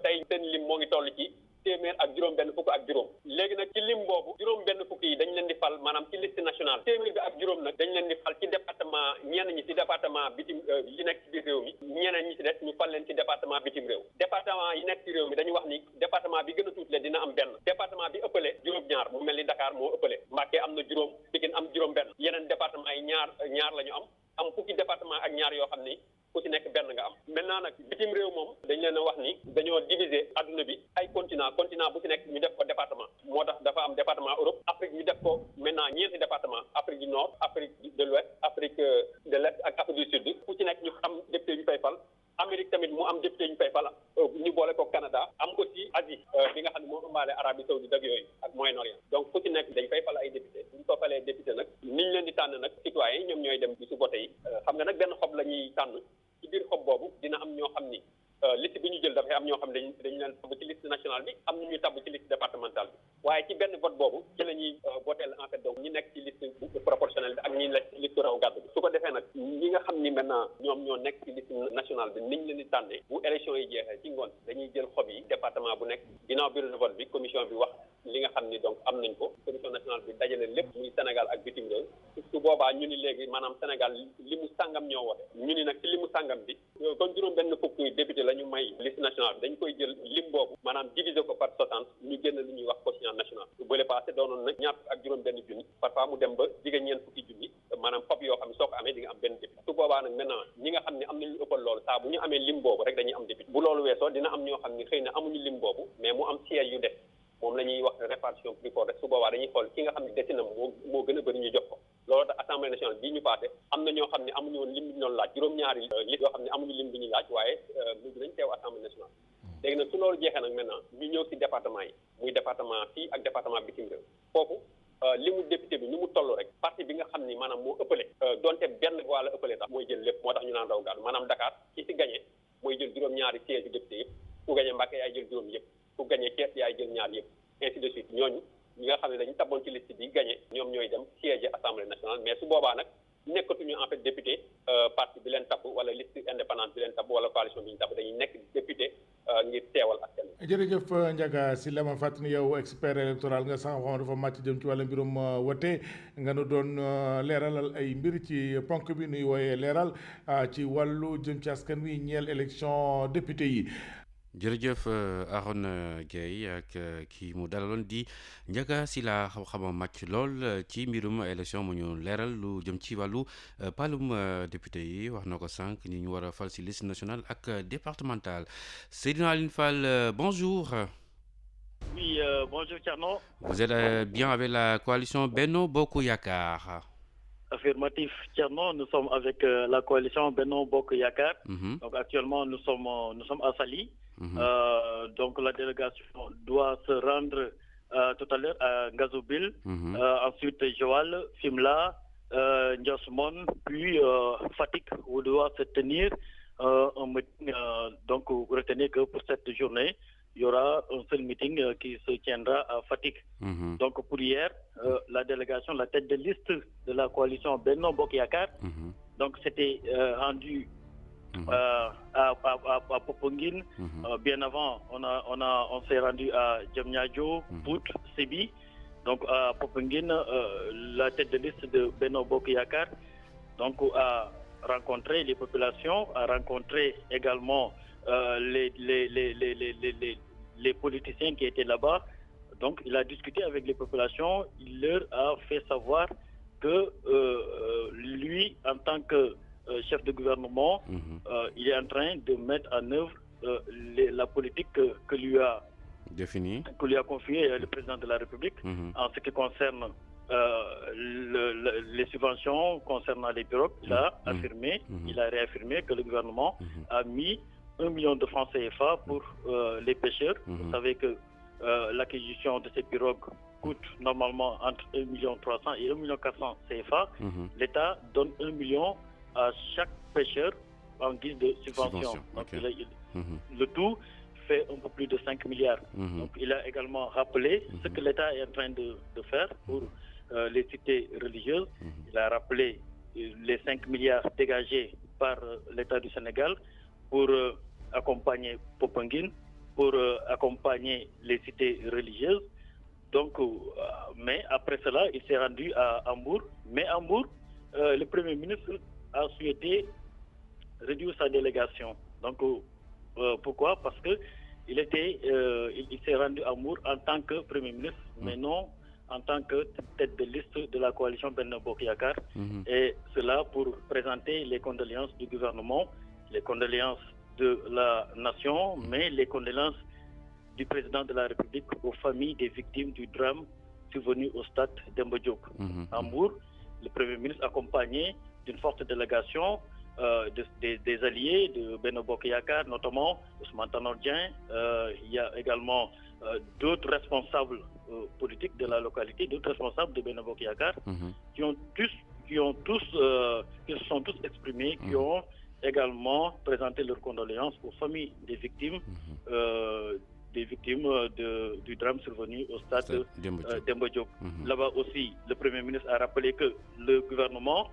tey seen lim moo ngi toll ci téeméer ak juróom benn fukk ak juróom léegi nag ci lim boobu juróom benn fukk yi dañ leen di fal maanaam ci liste nationale téeméer bi ak juróom nag dañ leen di fal ci département ñenn ñi ci département bitim yi nekk ci biir réew mi ñeneen ñi ci des ñu fal leen ci département bitim réew département yi nekk ci réew mi dañu wax ni département bi gën a tuuti le dina am benn département bi ëppale juróom-ñaar mu mel ni Dakar moo ëppale Mbacké am na juróom Pikine am juróom benn yeneen département yi ñaar la ñu am fukki département ak ñaar yoo xam ni ku ci nekk benn nga am maintenant nag bitim réew moom dañ leen a wax ni dañoo diviser adduna bi ay continent bu ci nekk ñu def ko département moo tax dafa am département Europe Afrique ñu def ko maintenant ñeenti département Afrique du Nord Afrique de l'Ouest Afrique de l'Est ak Afrique du Sud ku ci nekk ñu am député yu fay fal Amérique tamit mu am député yu fay fal ñu boole ko Canada am aussi Asie bi nga xam ne moo ëmbaale Arabie Saoudite ak yooyu ak Moyen-Orient donc ku ci nekk dañ fay fal ay député bu ñu ko falee député nag niñ leen di tànn nag citoyens yi ñoom ñooy dem bi su voté yi xam nga nag benn xob la ñuy tànn ci biir xob boobu dina am ñoo xam ni liste bi ñu jël dafay am ñoo xam ne dañu leen tabb ci liste nationale bi am na ñuy tabb ci liste départementale bi waaye ci benn vote boobu ci la ñuy voteel en fait donc ñi nekk ci liste proportionnelle bi ak ñi nekk ci liste raw gàddu bi su ko defee nag ñi nga xam ni maintenant ñoom ñoo nekk ci liste nationale bi niñ leen di tànnee bu élection yi jeexee ci ngoon dañuy jël xob yi département bu nekk ginnaaw bureau de vote bi commission bi wax li nga xam ni donc am nañ ko commission nationale bi dajale lépp muy Sénégal ak bitim réew su boobaa ñu ni léegi maanaam Sénégal li mu sàngam ñoo wote ñu ni nag ci li mu sàngam bi kon juróom benn fukk député la ñu may liste nationale bi dañ koy jël lim boobu maanaam diviser ko par 60 ñu génn li ñuy wax quotient national bu bële passé doonoon nag ñaar ak juróom benn junni parfois mu dem ba jigéen ñeent fukki junni maanaam xob yoo xam ne soo ko amee di nga am benn député su boobaa nag maintenant ñi nga xam ne am nañu ëppal loolu saa bu ñu amee lim boobu rek dañuy am député bu loolu weesoo dina am ñoo xam ne xëy na amuñu lim boobu mais mu am siège yu des moom la ñuy wax répartition plus fort rek su boobaa dañuy xool ki nga xam ne desi na moo gën a bëri ñu jox ko loolu tax assemblée nationale bii ñu passé am na ñoo xam ne amuñu woon lim bi ñu doon laaj juróom-ñaari lit yoo xam ne amuñu lim bi ñuy laaj waaye mujj nañ teew assemblée nationale léegi nag su loolu jeexee nag maintenant ñu ñëw si département yi muy département fii ak département bitim réew foofu li mu député bi ni mu toll rek parti bi nga xam ni maanaam moo ëppale donte benn voix la ëppale sax mooy jël lépp moo tax ñu naan raw gàddu maanaam Dakar ki si gagné mooy jël juróom-ñaari siège député yëpp ku gagné Mbacké yaay jël juróom yëpp ku gagné Thiès yaay jël ñaar yëpp ainsi de suite ñooñu ñi nga xam ne dañu tabboon ci liste bi gagné ñoom ñooy dem siège assemblée nationale mais su boobaa nag nekkatuñu en fait député parti bi leen tabb wala liste indépendante bi leen tabb wala coalition bi ñu tabb dañuy nekk député ngir teewal askan wi. jërëjëf Ndiaga Sylla ma fàttali yow expert électoral nga sax xam dafa màcc jëm ci wàllu mbirum wote nga nu doon leeralal ay mbir ci ponk bi nuy wooyee leeral ci wàllu jëm ci askan wi ñeel élection député yi. jërëjëf Arona Gueye ak kii mu dalaloon di Ndiaga Sylla xam-xamam màcc lool ci mbirum élection mu ñu leeral lu jëm ci wàllu palum député yi wax na ko sànq ñi ñu war a fal si liste nationale ak départementale. Seydina Aline Fall, bonjour. Oui, bonjour Thierno. Vous êtes bien avec la coalition Benno Bokk Yakaar? Affirmatif, Thierno, nous sommes avec la coalition Benno Bokk Yakaar. Donc actuellement nous sommes à Saly. Donc la délégation doit se rendre tout à l'heure à Ngazobil, ensuite Joal, Fimela, Ndiosmone, puis Fatick, où doit se tenir un meeting. Donc retenez que pour cette journée, il y aura un seul meeting qui se tiendra à Fatick. Donc pour hier, la délégation, la tête de liste de la coalition Benno Bokk Yakaar, donc c'était rendu à Popenguine. Bien avant, on s'est rendu à Diamniadio, Pout, Sébi. Donc à Popenguine, la tête de liste de Benno Bokk Yakaar donc a rencontré les populations, a rencontré également les politiciens qui étaient là-bas. Donc il a discuté avec les populations, il leur a fait savoir que lui, en tant que chef de gouvernement, il est en train de mettre en œuvre la politique que lui a confié le président de la République en ce qui concerne les subventions concernant les pirogues. Il a affirmé, il a réaffirmé que le gouvernement a mis 1 million de francs CFA pour les pêcheurs. Vous savez que l'acquisition de ces pirogues coûte normalement entre 1,3 million et 1,4 million CFA. L'État donne 1 million à chaque pêcheur en guise de subvention. Donc, le tout fait un peu plus de 5 milliards. Donc il a également rappelé ce que l'État est en train de faire pour les cités religieuses. Il a rappelé les 5 milliards dégagés par l'État du Sénégal pour accompagner Popenguine, pour accompagner les cités religieuses. Donc, mais après cela, il s'est rendu à Hambourg. Mais Hambourg, le Premier ministre a souhaité réduire sa délégation. Donc, pourquoi? Parce que il s'est rendu à Hambourg en tant que Premier ministre, mais non en tant que tête de liste de la coalition Benno Bokk Yakaar. Et cela pour présenter les condoléances du gouvernement, les condoléances de la nation, mais les condoléances du président de la République aux familles des victimes du drame survenu au stade Demba Diop. À Hambourg, le Premier ministre accompagné d'une forte délégation des alliés de Benno Bokk Yakaar, notamment Ousmane Tanor Dieng. Il y a également d'autres responsables politiques de la localité, d'autres responsables de Benno Bokk Yakaar qui se sont tous exprimés, qui ont également présenté leurs condoléances aux familles des victimes du drame survenu au stade Demba Diop. Là-bas aussi, le Premier ministre a rappelé que le gouvernement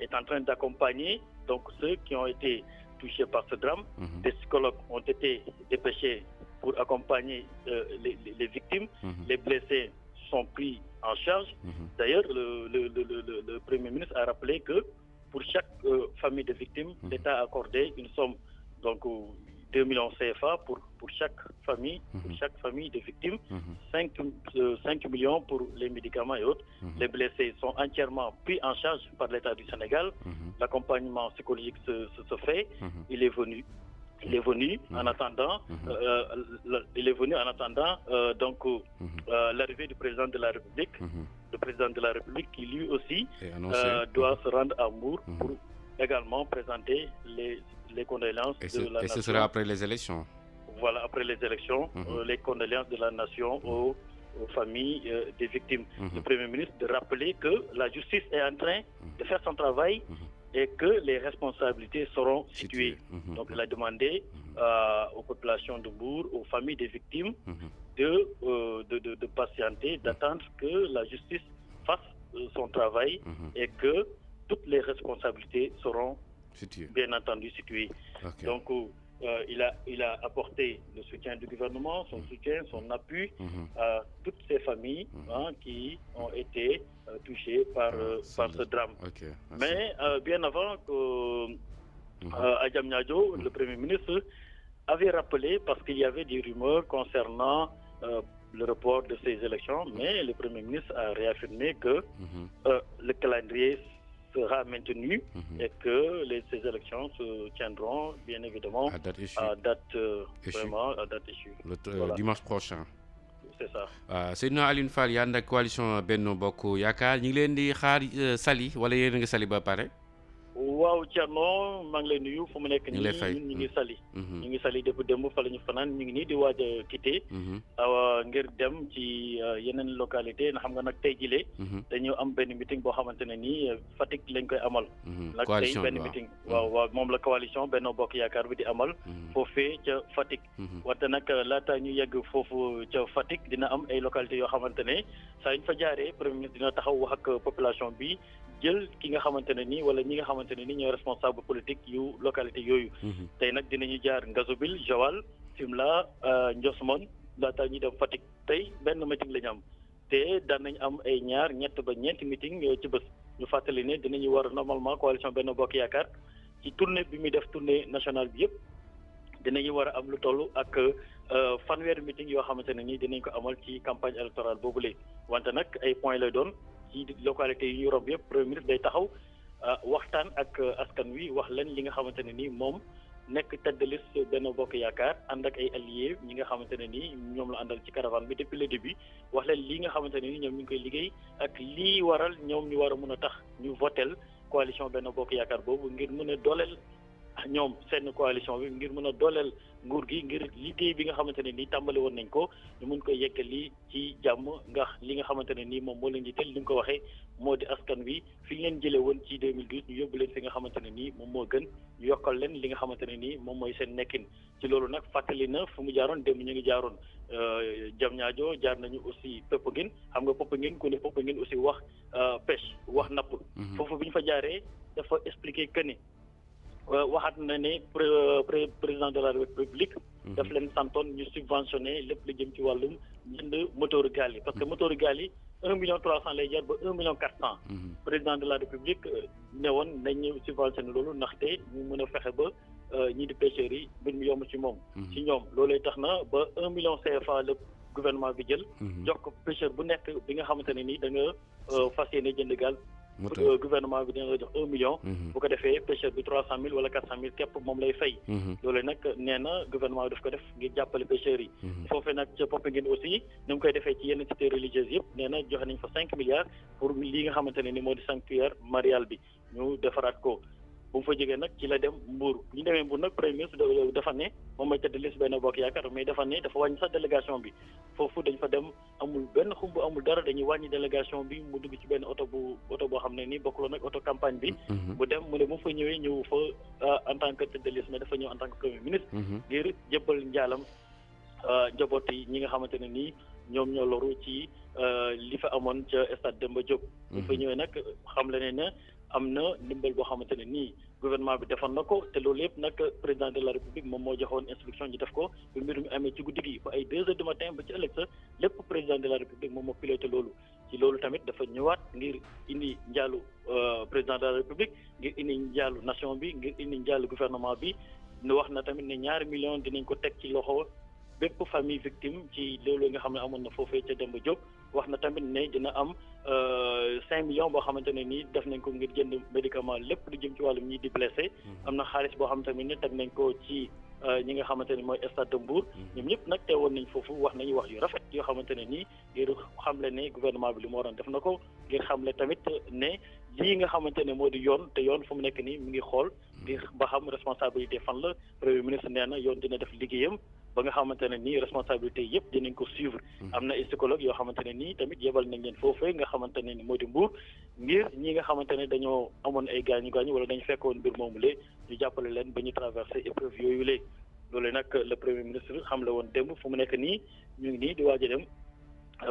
est en train d'accompagner donc ceux qui ont été touchés par ce drame. Des psychologues ont été dépêchés pour accompagner les victimes. Les blessés sont pris en charge. D'ailleurs, le Premier ministre a rappelé que pour chaque famille de victimes, l'État a accordé une somme, donc 2 millions CFA pour chaque famille de victimes, 5 millions pour les médicaments et autres. Les blessés sont entièrement pris en charge par l'État du Sénégal. L'accompagnement psychologique se fait. Il est venu en attendant, l'arrivée du président de la République. Le président de la République qui lui aussi doit se rendre à Hambourg pour également présenter les condoléances de la nation. Et ce sera après les élections? Voilà, après les élections, les condoléances de la nation aux familles des victimes. Le Premier ministre de rappeler que la justice est en train de faire son travail et que les responsabilités seront situées. Donc il a demandé aux populations de Mbour, aux familles des victimes, de patienter, d'attendre que la justice fasse son travail et que toutes les responsabilités seront bien entendu situées. Okay. Donc il a apporté le soutien du gouvernement, son soutien, son appui à toutes ces familles qui ont été touchées par ce drame. Okay, mais bien avant que à Diamniadio, le Premier ministre avait rappelé, parce qu'il y avait des rumeurs concernant le report de ces élections, mais le Premier ministre a réaffirmé que le calendrier sera maintenu et que ces élections se tiendront bien évidemment à date échue. Vraiment à date échue. Le dimanche prochain. C'est ça. Seydina Alioune Fall yaa ngi coalition Benno Bokk Yaakaar ñu ngi leen di xaar Saly wala yéen a ngi Saly ba pare. waaw Thierno maa ngi lay nuyu fu mu nekk nii ñu ngi Saly. ñu ngi Saly depuis démb fa la ñu fanaan ñu ngi nii di waaj a quitté. ngir dem ci yeneen localité na xam nga nag tey jile. dañu am benn meeting boo xamante ne nii Fatick lañ koy amal. nag tey benn meeting waaw moom la coalition Benno Bokk Yaakaar bi di amal. foofee ca Fatick. wante nag laata ñu yegg foofu ca Fatick dina am ay localités yoo xamante ne saa ñu fa jaaree Premier ministre dina taxaw wax ak population bi. jël ki nga xamante ne nii wala ñi nga xamante ne nii ñooy responsable politique yu localité yooyu. tey nag dinañu jaar Ngazobil Joal Fimela Ndiosmone laata ñuy dem Fatick tey benn meeting la ñu am te daan nañ am ay ñett ba ñeenti meeting ci bés ñu fàttali ne dinañu war normalement coalition Benno Bokk Yaakaar ci tournée bi muy def tournée nationale bi yëpp dinañu war a am lu toll ak fanweeri meeting yoo xamante ne nii dinañ ko amal ci campagne électorale boobule wante nag ay points lay doon. ci localité yi ñu romb yëpp Premier ministre day taxaw waxtaan ak askan wi wax leen li nga xamante ne nii moom nekk tête de liste Benno Bokk Yaakaar ànd ak ay alliés ñi nga xamante ne nii ñoom la àndal ci caravane bi depuis le début wax leen li nga xamante ne nii ñoom ñu ngi koy liggéey ak lii waral ñoom ñu war a mën a tax ñu votel coalition Benno Bokk Yaakaar boobu ngir mën a dooleel ñoom seen coalition bi ngir mën a dooleel nguur gi ngir liggéey bi nga xamante ne nii tàmbali woon nañ ko ñu mun ko yeggali ci jàmm nga li nga xamante ne nii moom moo leen di tel li nga ko waxee moo di askan wi fi ñu leen jëlee woon ci 2012 ñu yóbbu leen fi nga xamante ne nii moom moo gën ñu yokkal leen li nga xamante ne nii moom mooy seen nekkin ci loolu nag fàttali na fu mu jaaroon démb ñu ngi jaaroon Diamniadio jaar nañu aussi Popenguine xam nga Popenguine ku ne Popenguine aussi wax pêche wax napp foofu bi ñu fa jaaree dafa expliquer que ni waxaat na ne président de la République daf leen santoon ñu subventionné lépp lu jëm ci wàllum jënd moteur gaal yi parce que moteur gaal yi 1,3 million lay jar ba 1,4 million. président de la République ne woon nañu subventionné loolu ndaxte ñu mën a fexe ba ñii di pêcheurs yi mbir mi yomb ci moom ci ñoom loolay tax na ba 1 million CFA le gouvernement bi jël jox ko pêcheur bu nekk bi nga xamante ne nii da nga fas yéene jënd gaal gouvernement bi dina la jox 1 million. bu ko defee pêcheur bi 300,000 wala 400,000 képp moom lay fay. loolu nag nee na gouvernement bi daf ko def ngir jàppale pêcheurs yi. foofee nag ca Popenguine aussi ni mu koy defee ci yenn cités religieuses yëpp nee na joxe nañ fa 5 milliards pour li nga xamante ne ni moo di sanctuaire marial bi ñu defaraat ko. bu mu fa jógee nag ci la dem Mbour bu ñu demee Mbour nag premier ministre dafa ne moom mooy tête de liste Benno Bokk Yaakaar mais dafa ne dafa wàññi sax délégation bi foofu dañ fa dem amul benn xumb amul dara dañuy wàññi délégation bi mu dugg ci benn oto boo xam ne nii bokkuloon nag oto campagne bi. bu dem mu ne bu mu fa ñëwee ñëw fa en tant que tête de liste mais dafa ñëw en tant que premier ministre. ngir jëppal njaalam njaboot yi ñi nga xamante ne nii ñoom ñoo loru ci li fa amoon ca stade Demba Diop. bu fa ñëwee nag xam la ne am na ndimbal boo xamante ne nii gouvernement bi defoon na ko te loolu yëpp nag président de la république moom moo joxoon instruction ñu def ko bu mbir mi amee ci guddi gi ba ay 2 heures du matin ba ci ëllëg sa lépp président de la république moom moo piloté loolu ci loolu tamit dafa ñëwaat ngir indi njaalu président de la république ngir indi njaalu nation bi ngir indi njaalu gouvernement bi nu wax na tamit ne 2 millions dinañ ko teg ci loxo bépp famille victime ci loolu nga xam ne amoon na foofee ca Demba Diop wax na tamit ne dina am 5 millions boo xamante ne nii def nañ ko ngir jënd médicament lépp lu jëm ci wàllum ñi di blessé am na xaalis boo xamante ne teg nañ ko ci ñi nga xamante ne mooy stade de Mbour ñoom ñëpp nag teewoon nañ foofu wax nañu wax yu rafet yoo xamante ne nii ngir xamle ne gouvernement bi li mu waroon def na ko ngir xamle tamit ne lii nga xamante ne moo di yoon te yoon fu mu nekk nii mu ngi xool ngir ba xam responsabilité fan la premier ministre nee na yoon dina def liggéeyam ba nga xamante ne nii responsabilité yëpp dinañ ko suivre. am na ay psychologue yoo xamante ne nii tamit yebal nañ leen foofee nga xamante ne ni moo di Mbour ngir ñi nga xamante ne dañoo amoon ay gaañu wala dañu fekkoon mbir moomu lee ñu jàppale leen ba ñu traversé épreuve yooyu lee loolu nag le premier ministre xam la woon démb fu mu nekk nii ñu ngi nii di waaj a dem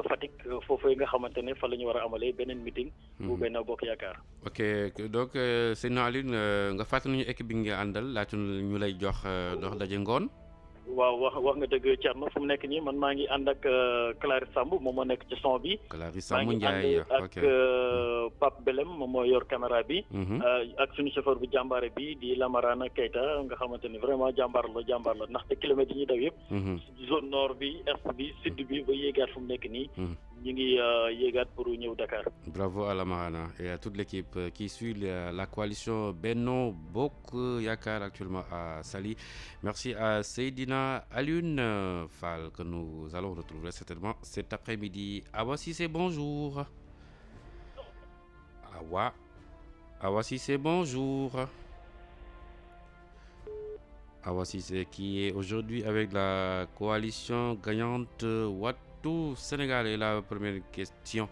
Fatick foofee nga xamante ne fa la ñu war a amalee beneen meeting. bu Benno Bokk Yaakaar. ok donc Seydina Alioune nga fàttali ñu équipe bi nga àndal laata ñu lay jox daje ngoon. waaw wax nga dëgg Thierno fu mu nekk nii man maa ngi ànd ak Clarisse Samb moom moo nekk ci son bi. Clarisse Samb Ndiaye maa ngi ànd ak Pape Belem moom moo yor caméra bi. ak suñu chauffeur bu jàmbaare bi di Lamarana Keita nga xamante ni vraiment jàmbaar la ndaxte kilomètres yi ñuy daw yëpp. zone nord bi est bi sud bi ba yéegaat fu mu nekk nii. ñu ngi yéegaat pour ñëw Dakar. Bravo à Lamarana et à toute l'équipe qui suit la coalition Benno Bokk Yaakaar actuellement à Saly. Merci à Seydina Alioune Fall que nous allons retrouver certainement cet après-midi. Awa Cissé, bonjour. Awa Cissé, bonjour. Awa Cissé qui est aujourd'hui avec la coalition gagnante Wattu Sénégal. Et la première question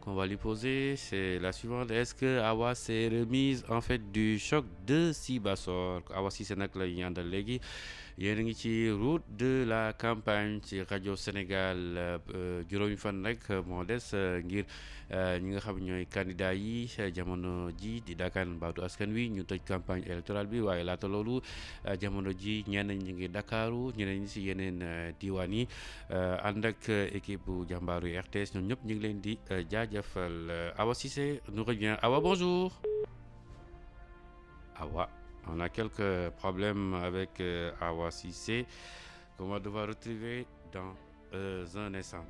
qu'on va lui poser, c'est la suivante. Est-ce que Awa s'est remise en fait du choc de Sibassor? Awa Cissé nag la ñu àndal léegi yéen a ngi ci route de la campagne ci rajo Sénégal juróomi fan rek moo des ngir ñi nga xam ñooy candidat yi jamono ji di dakaan baatu askan wi ñu tëj campagne électorale bi waaye laata loolu jamono ji ñenn ñi ngi Dakaru ñeneen ñi si yeneen diwaan yi ànd ak équipe bu jàmbaaru RTS ñoom ñëpp ñu ngi leen di jaajëfal. Awa Cissé nous revient. Awa, bonjour. Awa, on a quelques problèmes avec Awa Cissé qu'on va devoir retrouver dans un instant.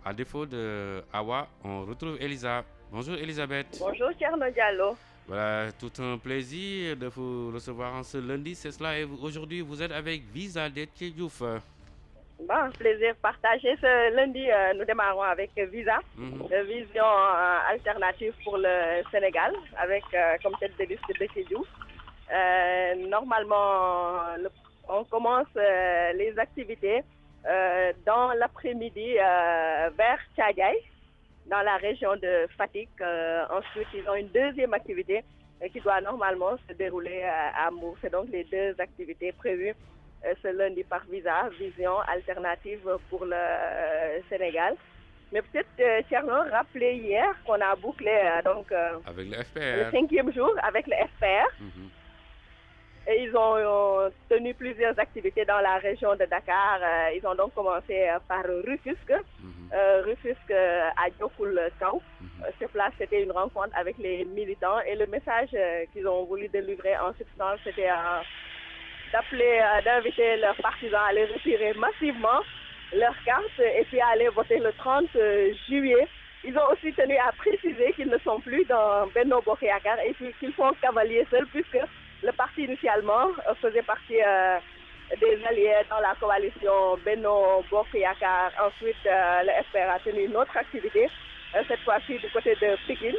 À défaut de Awa, on retrouve Elisa. Bonjour Elisabeth. Bonjour Thierno Diallo. Voilà, tout un plaisir de vous recevoir en ce lundi, c'est cela. Et aujourd'hui, vous êtes avec Visa Déthié Diouf. Bon, plaisir partagé. Ce lundi, nous démarrons avec Visa, vision alternative pour le Sénégal, avec comme tête de liste Déthié Diouf. Normalement, on commence les activités dans l'après-midi vers Thiadiaye, dans la région de Fatick. Ensuite, ils ont une deuxième activité qui doit normalement se dérouler à Mbour. C'est donc les deux activités prévues ce lundi par Visa, vision alternative pour le Sénégal. Mais peut-être, Thierno, rappelez hier qu'on a bouclé avec le FPR. Le 5e jour avec le FPR. Et ils ont tenu plusieurs activités dans la région de Dakar. Ils ont donc commencé par Rufisque. Rufisque à Diokoul-Kaw. Sur place, c'était une rencontre avec les militants. Et le message qu'ils ont voulu délivrer en substance, c'était d'inviter leurs partisans à aller retirer massivement leurs cartes et puis à aller voter le 30 juillet. Ils ont aussi tenu à préciser qu'ils ne sont plus dans Benno Bokk Yaakaar et puis qu'ils font cavalier seul puisque le parti initialement faisait partie des alliés dans la coalition Benno Bokk Yaakaar. Ensuite, le FPR a tenu une autre activité, cette fois-ci du côté de Pikine.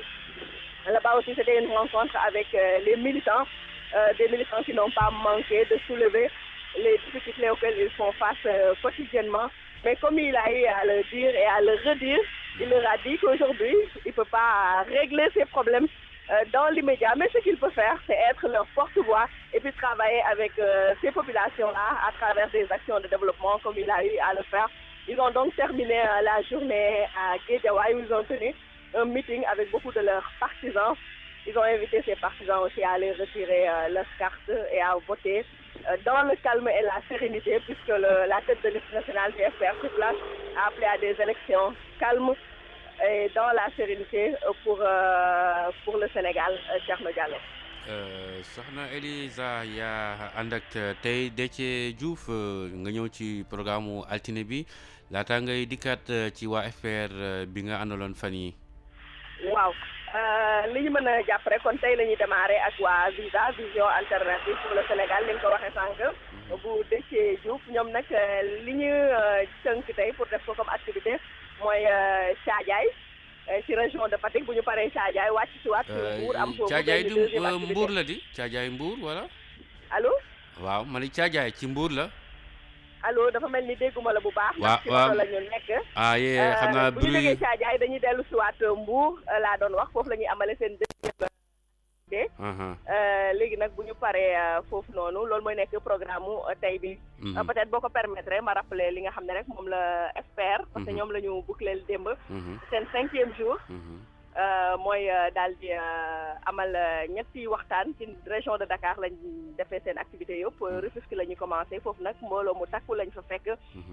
Là-bas aussi, c'était une rencontre avec les militants. Des militants qui n'ont pas manqué de soulever les difficultés auxquelles ils font face quotidiennement. Mais comme il a eu à le dire et à le redire, il leur a dit qu'aujourd'hui, il ne peut pas régler ces problèmes dans l'immédiat. Mais ce qu'il peut faire, c'est être leur porte-voix et puis travailler avec ces populations-là à travers des actions de développement comme il a eu à le faire. Ils ont donc terminé la journée à Guédiawaye où ils ont tenu un meeting avec beaucoup de leurs partisans. Ils ont invité ces partisans aussi à aller retirer leurs cartes et à voter dans le calme et la sérénité, puisque la tête de liste nationale du FPR sur place a appelé à des élections calmes et dans la sérénité pour le Sénégal. Thierno Diallo. Soxna Elisa yaa ànd ak tey Déthié Diouf nga ñëw ci programme mu altine bi laata ngay dikkaat ci waa FPR bi nga àndaloon fan yi. waaw. li ñu mën a jàpp rek kon tey la ñuy démarrer ak waa Visa, vision alternative pour le Sénégal ni nga ko waxee sànq bu Déthié Diouf ñoom nag li ñu tënk tey pour def ko comme activité mooy Thiadiaye ci région de Fatick bu ñu paree Thiadiaye wàcc ci waat Mbour am foofu Thiadiaye du Mbour la di Thiadiaye Mbour wala allo waaw ma ni Thiadiaye ci Mbour la allo dafa mel ni dégguma la bu baax. waaw la ñu nekk. yee xam naa bu ñu jógee Thiadiaye dañuy dellu si waat Mbour laa doon wax foofu la ñuy amale seen léegi nag bu ñu paree foofu noonu loolu mooy nekk programme mu tey bi. peut-être boo ko permettre ma rappeler li nga xam ne rek moom la espère. parce que ñoom la ñu boucler démb. seen 5e jour. mooy daal di amal ñetti waxtaan ci région de Dakar lañ defee seen activité yëpp Rufisque la ñu commencé foofu nag mbooloo mu takku lañ fa fekk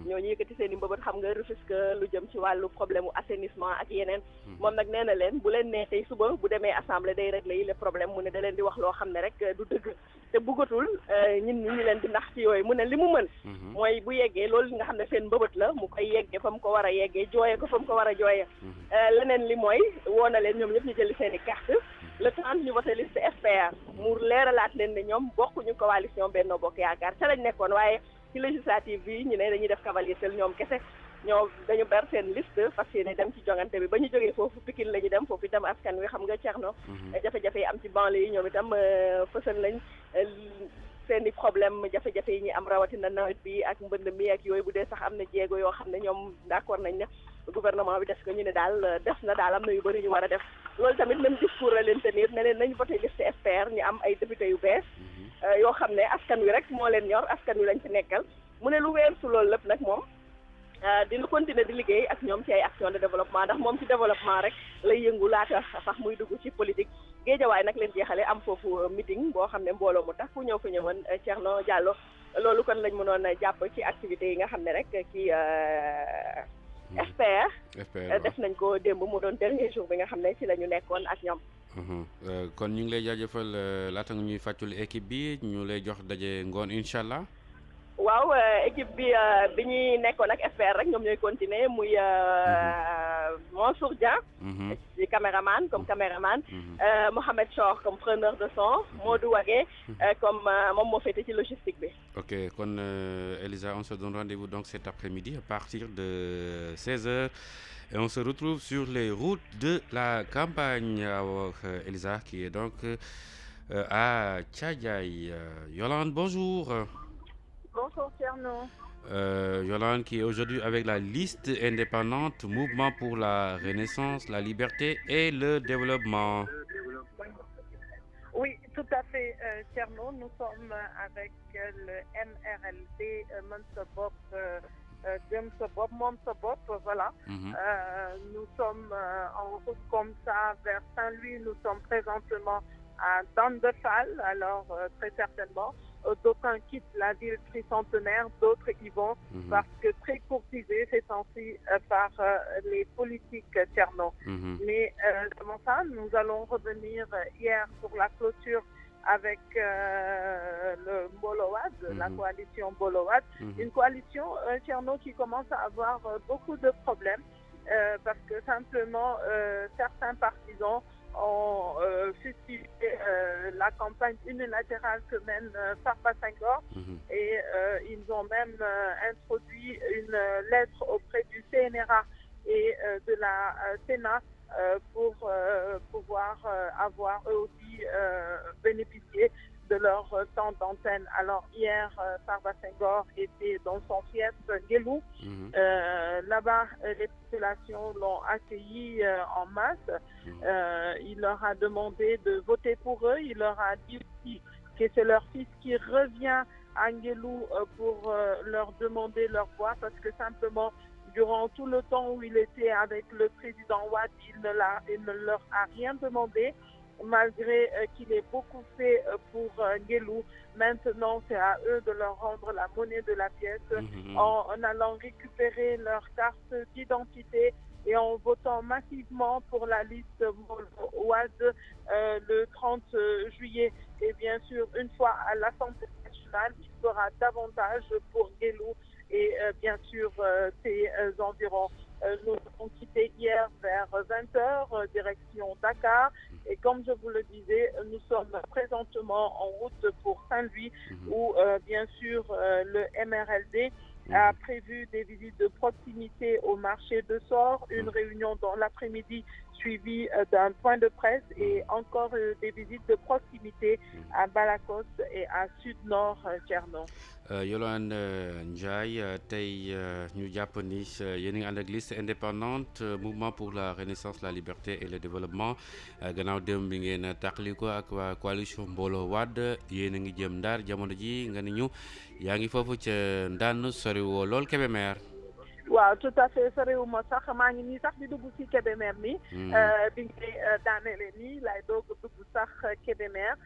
ñooñu yëkkati seen i mbëbët xam nga Rufisque lu jëm ci wàllu problème mu assainissement ak yeneen moom nag nee na leen bu leen nee tey suba bu demee assemblée day régler yi les problèmes mu ne da leen di wax loo xam ne rek du dëgg te bëggatul ñun ñu leen di nax ci yooyu mu ne li mu mën mooy bu yeggee loolu nga xam ne seen mbëbët la mu koy yeggee fa mu ko war a yeggee jooyee ko fa mu ko war a jooyee leneen li mooy na leen ñoom ñëpp ñu jëli seen i carte le temps ñu voté liste FPR mu leeralaat leen ne ñoom bokkuñu coalition Benno Bokk Yaakaar ca lañ nekkoon waaye ci législative bi ñu ne dañuy def cavalier seul ñoom kese ñoom dañu ber seen liste fas yéene dem ci jongante bi ba ñu jógee foofu Pikine la ñu dem foofu itam askan wi xam nga Thierno jafe-jafe yi am ci banlieue yi ñoom itam fësal nañ seen i problème jafe-jafe yi ñuy am rawatina nawet bi ak mbënd mi ak yooyu bu dee sax am na jéego yoo xam ne ñoom d'accord nañ ne gouvernement bi def ko ñu ne daal def na daal am na yu bëri ñu war a def loolu tamit même discours la leen tenir ne leen nañ voté liste FPR ñu am ay député yu bees yoo xam ne askan wi rek moo leen ñor askan wi lañ ci nekkal mu ne lu weesu loolu lépp nag moom dina continuer di liggéey ak ñoom ci ay action de développement ndax moom ci développement rek lay yëngu laata sax muy dugg ci politique Géejawaay nag leen jeexale am foofu meeting boo xam ne mbooloo mu tax ku ñëw fa ñëwoon Thierno Diallo loolu kon lañ mënoon jàpp ci activités yi nga xam ne rek ci FPR def nañ ko démb mu doon dernier jour bi nga xam ne ci la ñu nekkoon ak ñoom kon ñu ngi lay jaajëfal laata nga ñuy fàccul équipe bi ñu lay jox daje ngoon incha allah waaw équipe bi bi ñuy nekkoon ak FPR rek ñoom ñooy continuer muy Mansour Dia ci caméraman comme caméraman Mohamed Chor comme preneur de son Modou Wagué comme moom moo féete ci logistique bi ok kon Elisa on se donne rendez-vous donc cet après-midi à partir de 16h et on se retrouve sur les routes de la campagne avec Elisa qui est donc à Thiadiaye. Yolande, bonjour. Bonjour Thierno. Yolande qui est aujourd'hui avec la liste indépendante Mouvement pour la Renaissance, la Liberté et le Développement. Oui, tout à fait Thierno, nous sommes avec le MRLD Monsebop, Monsebop, voilà. Nous sommes en route comme ça vers Saint-Louis, nous sommes présentement à Dandefal, alors très certainement. D'aucuns quittent la ville tricentenaire, d'autres y vont parce que très courtisés ces temps-ci par les politiques Thierno. Mais comment ça, nous allons revenir hier pour la clôture avec le Bolowad, la coalition Bolowad, une coalition Thierno qui commence à avoir beaucoup de problèmes parce que simplement certains partisans ont fustigé la campagne unilatérale que mène Farba Senghor et ils ont même introduit une lettre auprès du CNRA et de la Sénat pour pouvoir avoir eux aussi bénéficié de leur temps d'antenne. Alors hier, Farba Senghor était dans son fief Guélou. Là-bas, les populations l'ont accueilli en masse. Il leur a demandé de voter pour eux. Il leur a dit aussi que c'est leur fils qui revient à Guélou pour leur demander leur voix parce que simplement, durant tout le temps où il était avec le président Wade, il ne leur a rien demandé. Malgré qu'il ait beaucoup fait pour Guélou, maintenant c'est à eux de leur rendre la monnaie de la pièce en allant récupérer leur carte d'identité et en votant massivement pour la liste Wade le 30 juillet. Et bien sûr, une fois à l'Assemblée nationale, il fera davantage pour Guélou et bien sûr ses environs. Nous avons quitté hier vers 20h, direction Dakar. Et comme je vous le disais, nous sommes présentement en route pour Saint-Louis, où bien sûr le MRLD a prévu des visites de proximité au marché de Sort, une réunion dans l'après-midi suivi d'un point de presse et encore des visites de proximité à Balakos et à Sud-Nord Thierno. Yolande Ndiaye tey ñu jàpp ni yéen a ngi ànd ak liste indépendante mouvement pour la renaissance la liberté et le développement gannaaw démb bi ngeen tàqali ko ak waa coalition Mbooloo Wade yéen a ngi jëm Ndar jamono ji nga ni ñu yaa ngi foofu ca Ndane soriwoo lool Kébémer. waaw tout à fait soriwuma sax maa ngi nii sax di dugg ci Kébémer nii bi ngay daaneele nii laay doog dugg sax Kébémer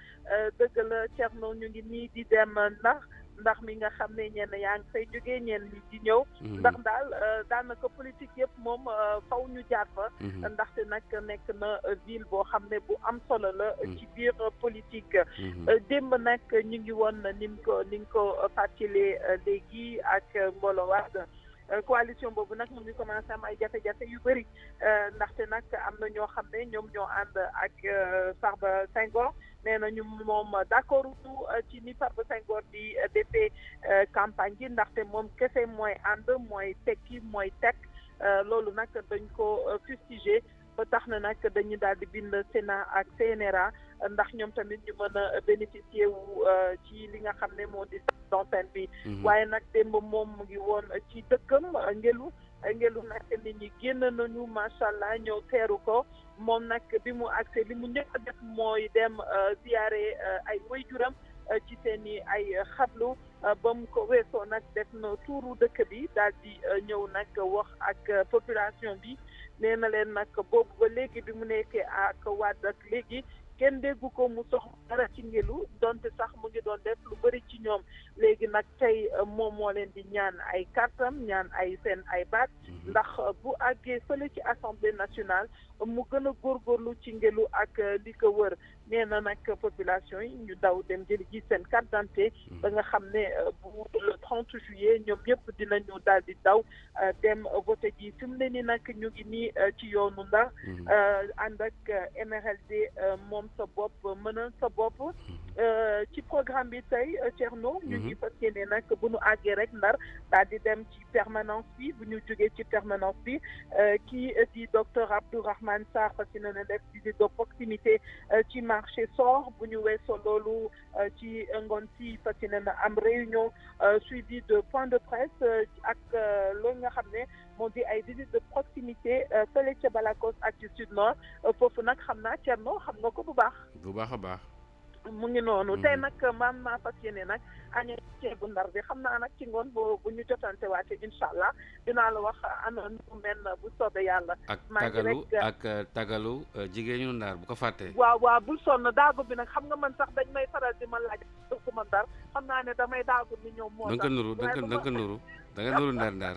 dëgg la Thierno ñu ngi nii di dem ndax mi nga xam ne ñenn yaa ngi fay jógee ñenn ñi di ñëw ndax daal daanaka politique yëpp moom faw ñu jaar fa ndaxte nag nekk na ville boo xam ne bu am solo la ci biir politique démb nag ñu ngi woon ni nga ko fàttalee léegi ak Mbooloo Wade coalition boobu nag mu ngi commencé am ay jafe-jafe yu bëri ndaxte nag am na ñoo xam ne ñoom ñoo ànd ak Farba Senghor nee na ñu moom d'accord ci ni Farba Senghor di defee campagne gi ndaxte moom kese mooy ànd mooy tekki mooy teg loolu nag dañ ko fustiger ba tax na nag dañu daal di bind Sénat ak CNRA ndax ñoom tamit ñu mën a bénéficier wu ci li nga xam ne moo di d'antenne bi waaye nag démb moom mu ngi woon ci dëkkam ngelu nag nit ñi génn nañu macha allah ñëw teeru ko moom nag bi mu accès li mu njëkk a def mooy dem ziyaare ay waajuram ci seen i ay xablu ba mu ko weesoo nag def na tuuru dëkk bi daal di ñëw nag wax ak population bi nee na leen nag boobu ba léegi bi mu nekkee ak Wade ak léegi kenn déggu ko mu soxla dara ci ngelu donte sax mu ngi doon def lu bëri ci ñoom léegi nag tey moom moo leen di ñaan ay kartam ñaan ay seen ay baat ndax bu àggee fële ci assemblée nationale mu gën a góorgóorlu ci ngelu ak li ko wër nee na nag population yi ñu daw dem jëli ji seen carte d'identité ba nga xam ne bu le 30 juillet ñoom ñëpp dinañu daal di daw dem voté ji fi mu ne ni nag ñu ngi nii ci yoonu Ndar ànd ak MRLD moom sa bopp mënal sa bopp ci programme bi tey Thierno ñu ngi fas yéene nag bu ñu àggee rek Ndar daal di dem ci permanence bi bu ñu jógee ci permanence bi kii di docteur Abdourahmane Sarr fas yéene na def visite de proximité ci marché Sor bu ñu weesoo loolu ci ngoon si fas yéene na am réunion suivi de point de presse ak loolu nga xam ne moo di ay visite de proximité fële ca Balakos ak ci Sud Nord foofu nag xam naa Thierno xam nga ko bu baax a baax mu ngi noonu tey nag man maa fas yéene nag añee ceebu Ndar bi xam naa nag ci ngoon bu ñu jotante waate incha allah dinaa la wax ana nu mel bu soobee yàlla ak tagalu jigéenu Ndar bu ko fàttee waaw bul sonn daagu bi nag xam nga man sax dañ may faral di ma laaj dëkkuma Ndar xam naa ne damay daagu ni ñoom moo tax da nga nuru ndar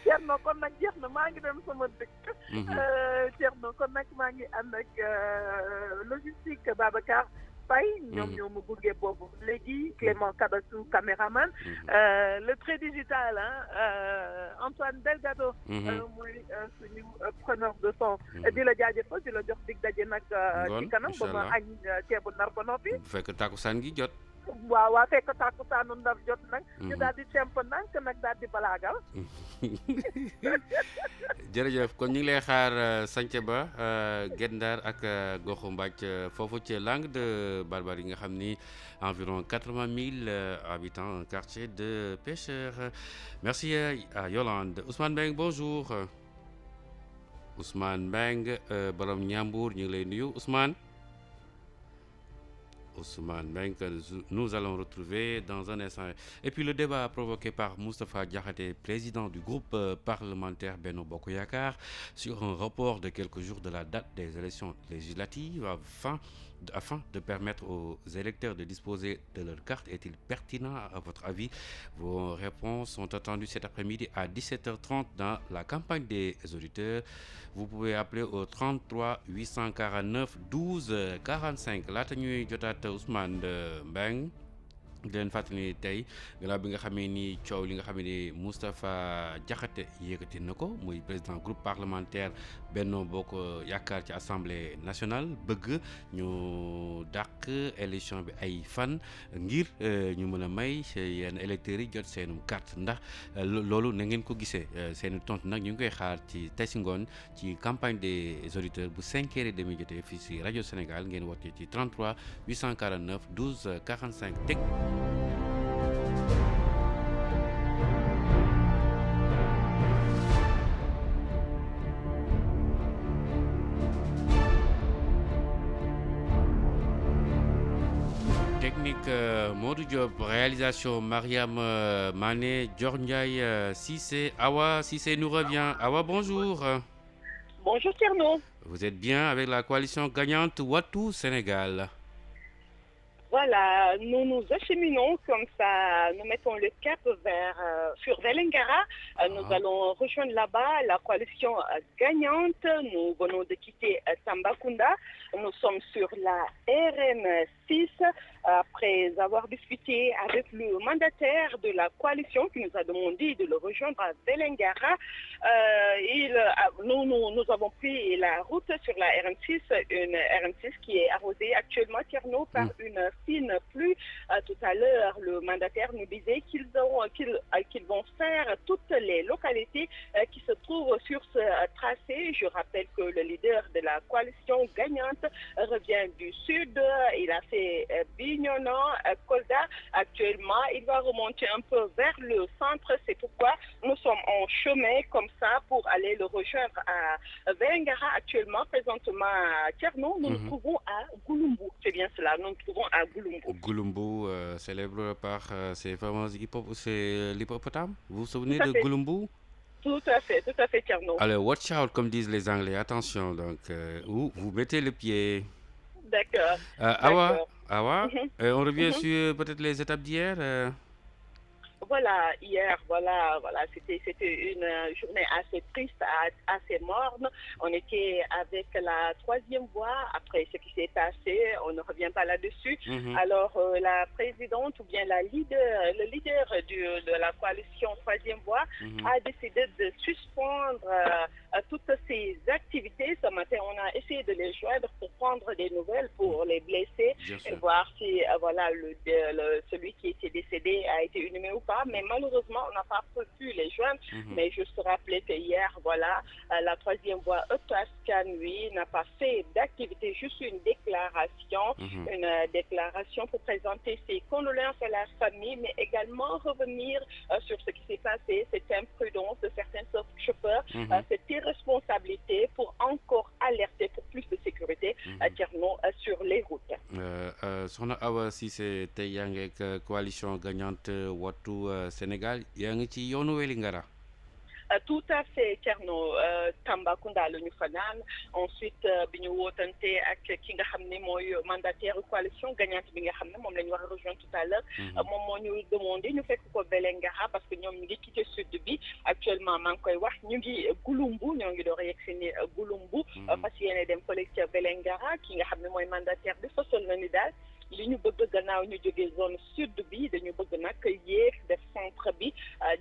Thierno kon nag jeex na maa ngi dem sama dëkk Thierno kon nag maa ngi ànd ak logistique Babacar Faye ñoom ñoo ma buggee boobu léegi Clément Kabassou caméraman le très digital Antoine Delgado mooy suñu preneur de son di la jaajëfal di la jox dig daje nag ci kanam ba ma añ ceebu Ndar ba noppi bu fekk takkusaan gi jot waaw fekk takkusaanu Ndar jot nag ñu daal di temp ndànk nag daal di balaagal jërëjëf kon ñu ngi lay xaar sànce ba Guet Ndar ak goxu Mbàcc foofu ci Langue de Barbarie yi nga xam ni environ 80 000 habitants un quartier de pêcheurs merci à Yolande. Ousmane Mbengue bonjour Ousmane Mbengue borom Ñambour ñu ngi lay nuyu Ousmane Mbengue que nous allons retrouver dans un instant. Et puis le débat provoqué par Moustapha Diakhaté, président du groupe parlementaire Benno Bokk Yakaar, sur un report de quelques jours de la date des élections législatives afin de permettre aux électeurs de disposer de leur carte. Est-il pertinent à votre avis? Vos réponses sont attendues cet après-midi à 17h30 dans la campagne des auditeurs. Vous pouvez appeler au 33 849 12 45 laata ñuy jotaat Ousmane Mbengue di leen fàttali tey gannaaw bi nga xamee ni coow li nga xam ni Moustapha Diakhaté yëkkati na ko muy président groupe parlementaire Benno Bokk Yaakaar ci assemblée nationale bëgg ñu dàq élection bi ay fan ngir ñu mën a may yenn électeurs yi jot seenum carte ndax loolu na ngeen ko gisee seen tontu nag ñu ngi koy xaar ci tey si ngoon ci campagne des auditeurs bu 5h30 jotee fii si rajo Sénégal ngeen woote ci 33 849 12 45 teg. Technique Modou Diop, réalisation Mariam Mané, Dior Ndiaye, Cissé, Awa Cissé nous revient. Awa, bonjour. Bonjour Thierno. Vous êtes bien avec la coalition gagnante Wattu Sénégal. Voilà, nous nous acheminons comme ça, nous mettons le cap sur Vélingara. Nous allons rejoindre là-bas la coalition gagnante. Nous venons de quitter Tambacounda. Nous sommes sur la RN6 après avoir discuté avec le mandataire de la coalition qui nous a demandé de le rejoindre à Vélingara. Nous avons pris la route sur la RN6, une RN6 qui est arrosée actuellement, Thierno, par une fine pluie. Tout à l'heure, le mandataire nous disait qu'ils vont faire toutes les localités qui se trouvent sur ce tracé. Je rappelle que le leader de la coalition gagnante revient du sud. Il a fait Bignona, Kolda. Actuellement, il va remonter un peu vers le centre. C'est pourquoi nous sommes en chemin comme ça pour aller le rejoindre à Vélingara. Actuellement, présentement à Tcherno, nous nous trouvons à Gouloumbou. C'est bien cela, nous nous trouvons à Gouloumbou. Gouloumbou, célèbre par ses fameux l'hippopotame. Vous vous souvenez de Gouloumbou? Tout à fait, Tcherno. Alors, watch out, comme disent les Anglais. Attention, donc, où vous mettez le pied. D'accord. Awa, on revient sur peut-être les étapes d'hier. Voilà, hier, voilà, c'était une journée assez triste, assez morne. On était avec la troisième voie. Après ce qui s'est passé, on ne revient pas là-dessus. Alors, la présidente ou bien le leader de la coalition troisième voie a décidé de suspendre toutes ces activités. Ce matin, on a essayé de les joindre pour prendre des nouvelles pour les blessés et voir si celui qui était décédé a été inhumé ou pas. Mais malheureusement, on n'a pas pu les joindre. Mais juste rappeler que hier, voilà, la troisième voie Eutascan, lui, n'a pas fait d'activité, juste une déclaration pour présenter ses condoléances à la famille, mais également revenir sur ce qui s'est passé, cette imprudence de certains chauffeurs, cette irresponsabilité pour encore alerter pour plus de sécurité sur les routes. Soxna Awa Cissé tey yaa ngi ak coalition gagnante Wattu Sénégal yaa ngi ci yoonu Vélingara. Tout à fait, Thierno. Tambacounda la ñu fanaan ensuite bi ñu wootante ak ki nga xam ne mooy mandataire coalition gagnante bi nga xam ne moom la ñu war a rejoindre tout à l'heure moom moo ñu demandé ñu fekk ko Vélingara parce que ñoom ñu ngi quitté sud bi actuellement maa ngi koy wax ñu ngi Gouloumbou ñoo ngi door a yegg si ni Gouloumbou fas yéene dem fële ca Vélingara ki nga xam ne mooy mandataire bi fësal na ni daal li ñu bëgg gannaaw ñu jógee zone sud bi dañu bëgg nag yéeg def centre bi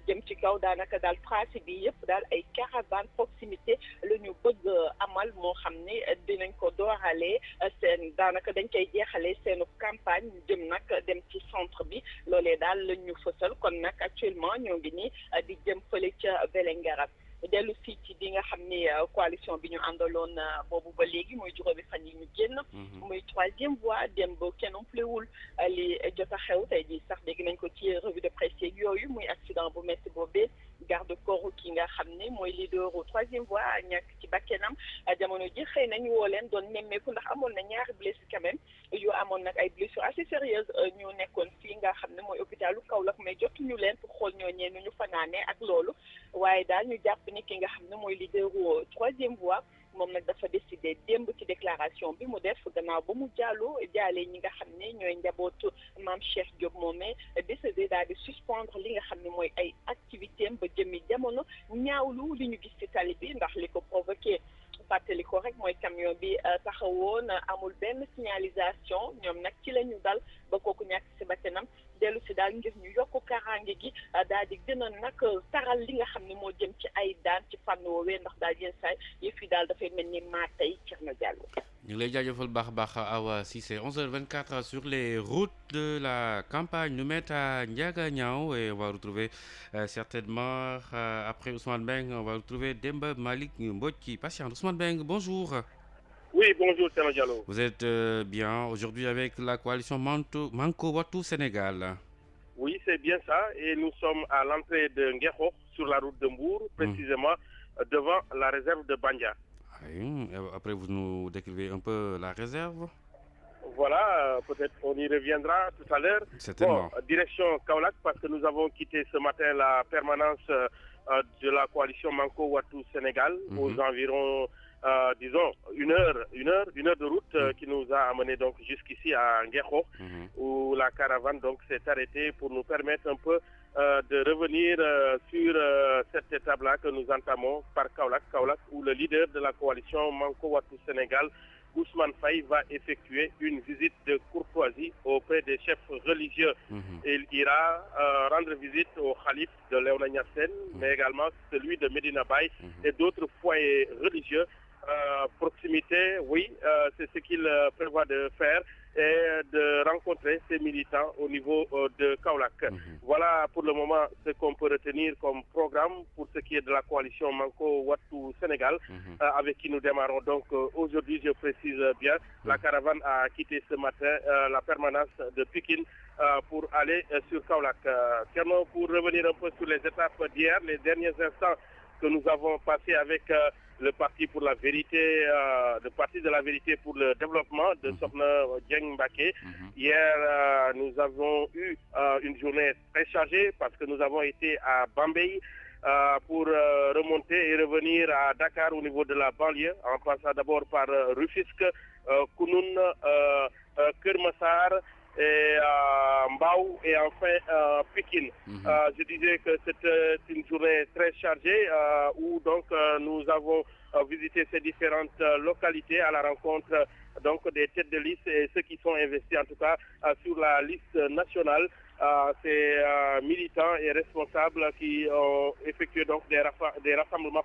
jëm ci kaw daanaka daal tracé bi yëpp daal ay caravane proximité la ñu bëgg amal moo xam ne dinañ ko dooralee seen daanaka dañ koy jeexalee seenu campagne jëm nag dem ci centre bi loolee daal la ñu fësal kon nag actuellement ñoo ngi ni di jëm fële ca Vélingara dellu si ci bi nga xam ne coalition bi ñu àndaloon boobu ba léegi mooy juróomi fan yi ñu génn muy troisième voie dem ba kenn umpalewul li jot a xew tey jii sax dégg nañ ko ci revue de presse yeeg yooyu muy accident bu métti boobee garde corps ki nga xam ne mooy leader troisième voie ñàkk ci bakkenam jamono ji xëy nañu woo leen doon nemmeeku ndax amoon na ñaari blessés quand même yu amoon nag ay blessures assez sérieuses ñu nekkoon fii nga xam ne mooy hôpitalu Kaolack mais jotuñu leen pour xool ñooñee nu ñu fanaanee ak loolu waaye daal ñu jàpp ni ki nga xam ne mooy leaderu troisième voie moom nag dafa décidé démb ci déclaration bi mu def gannaaw ba mu jaalee ñi nga xam ne ñooy njabootu Mame Cheikh Diop moomee décidé daal di suspendre li nga xam ne mooy ay activité am ba jëmmi jamono ñaawlu li ñu gis ci tali bi ndax li ko provoqué fàttali ko rek mooy camion bi taxawoon amul benn signalisation ñoom nag ci la ñu dal ba kooku ñàkk si bakkanam dellu si daal ngir ñu yokk kaaraange gi daal di gën a nag taral li nga xam ne moo jëm ci ay daan ci fànn woowee ndax daal yenn saa yëf yi daal dafay mel ni maa tey Thierno Diallo. ñu ngi lay jaajëfal baax a baax Awa Cissé 11h24 sur les routes de la campagne nous met à Ndiaganiao et on va retrouver certainement après Ousmane Beng on va retrouver Demba Malik Mbodj qui patiente. Ousmane Beng, bonjour. Oui, bonjour Thierno Diallo. Vous êtes bien aujourd'hui avec la coalition Manko Wattu Sénégal. Oui, c'est bien ça et nous sommes à l'entrée de Nguekho sur la route de Mbour, précisément devant la réserve de Bandia. Oui, après vous nous décrivez un peu la réserve. Voilà, peut-être on y reviendra tout à l'heure. Certainement. Bon, direction Kaolack parce que nous avons quitté ce matin la permanence de la coalition Manko Wattu Sénégal aux environs disons une heure de route qui nous a amené donc jusqu'ici à Nguekho où la caravane donc s'est arrêtée pour nous permettre un peu de revenir sur cette étape-là que nous entamons par Kaolack où le leader de la coalition Manko Wattu Sénégal, Ousmane Faye, va effectuer une visite de courtoisie auprès des chefs religieux. Il ira rendre visite au Khalif de Léona Niassène, mais également celui de Medina Baye et d'autres foyers religieux. Proximité, oui, c'est ce qu'il prévoit de faire et de rencontrer ses militants au niveau de Kaolack. Voilà pour le moment ce qu'on peut retenir comme programme pour ce qui est de la coalition Manko Wattu Sénégal avec qui nous démarrons donc aujourd'hui, je précise bien, la caravane a quitté ce matin la permanence de Pikine pour aller sur Kaolack. Tierno, pour revenir un peu sur les étapes d'hier, les derniers instants que nous avons passés avec le Parti pour la vérité, le Parti de la vérité pour le développement de Sokhna Dieng Mbacké. Hier, nous avons eu une journée très chargée parce que nous avons été à Bambey pour remonter et revenir à Dakar au niveau de la banlieue, en passant d'abord par Rufisque, Kounoune, Keur Massar et Mbao et enfin Pikine. Je disais que c'était une journée très chargée où donc nous avons visité ces différentes localités à la rencontre donc des têtes de liste et ceux qui sont investis en tout cas sur la liste nationale. Ces militants et responsables qui ont effectué donc des rassemblements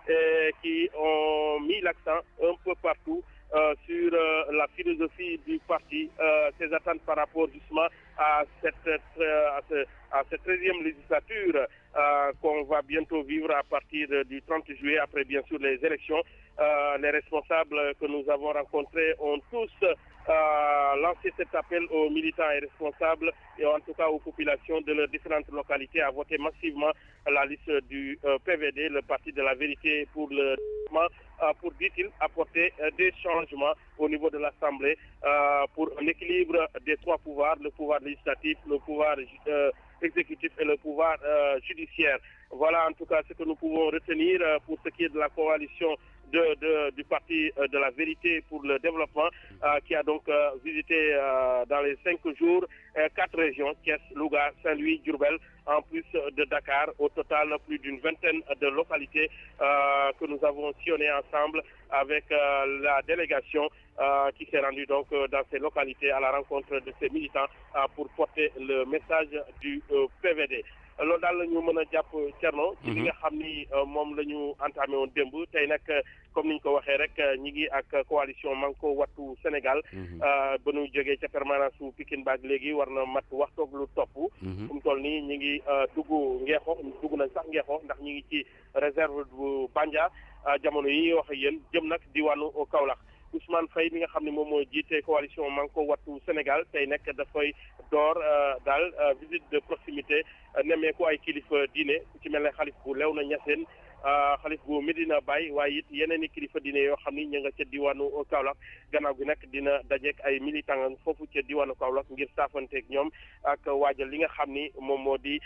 et qui ont mis l'accent un peu partout sur la philosophie du parti, ses attentes par rapport justement à cette 13e législature qu'on va bientôt vivre à partir du 30 juillet, après bien sûr les élections. Les responsables que nous avons rencontrés ont tous lancé cet appel aux militants et responsables et en tout cas aux populations de leurs différentes localités à voter massivement la liste du PVD, le Parti de la vérité pour le développement, pour, dit-il, apporter des changements au niveau de l'Assemblée pour un équilibre des trois pouvoirs, le pouvoir législatif, le pouvoir exécutif et le pouvoir judiciaire. Voilà en tout cas ce que nous pouvons retenir pour ce qui est de la coalition du Parti de la vérité pour le développement qui a donc visité dans les 5 jours 4 régions, Thiès, Louga, Saint-Louis, Diourbel, en plus de Dakar. Au total, plus d'une vingtaine de localités que nous avons sillonnées ensemble avec la délégation qui s'est rendue donc dans ces localités à la rencontre de ces militants pour porter le message du PVD. loolu daal la ñu mën a jàpp Thierno ci li nga xam ni moom la ñu entamé woon démb tey nag comme ni ñu ko waxee rek ñi ngi ak coalition Manko Wattu Sénégal ba ñu jógee ca permanence su Pikine baag léegi war na mat waxtoog lu topp fu mu toll nii ñi ngi dugg nañ sax Nguekho ndax ñi ngi ci réserve bu Bandia jamono yi wax ak yéen jëm nag diwaanu Kaolack. Ousmane Faye mi nga xam ne moom moo jiite coalition Manko Wattu Sénégal tey nag dafay door daal visite de proximité nemmeeku ay kilifa diine ku ci mel ne xalif bu Léona Niassène xalif bu Medina Baye waaye it yeneen i kilifa diine yoo xam ni ñu nga ca diwaanu Kaolack gannaaw gi nag dina dajeek ay militants foofu ca diwaanu Kaolack ngir saafanteeg ñoom ak waajal li nga xam ni moom moo di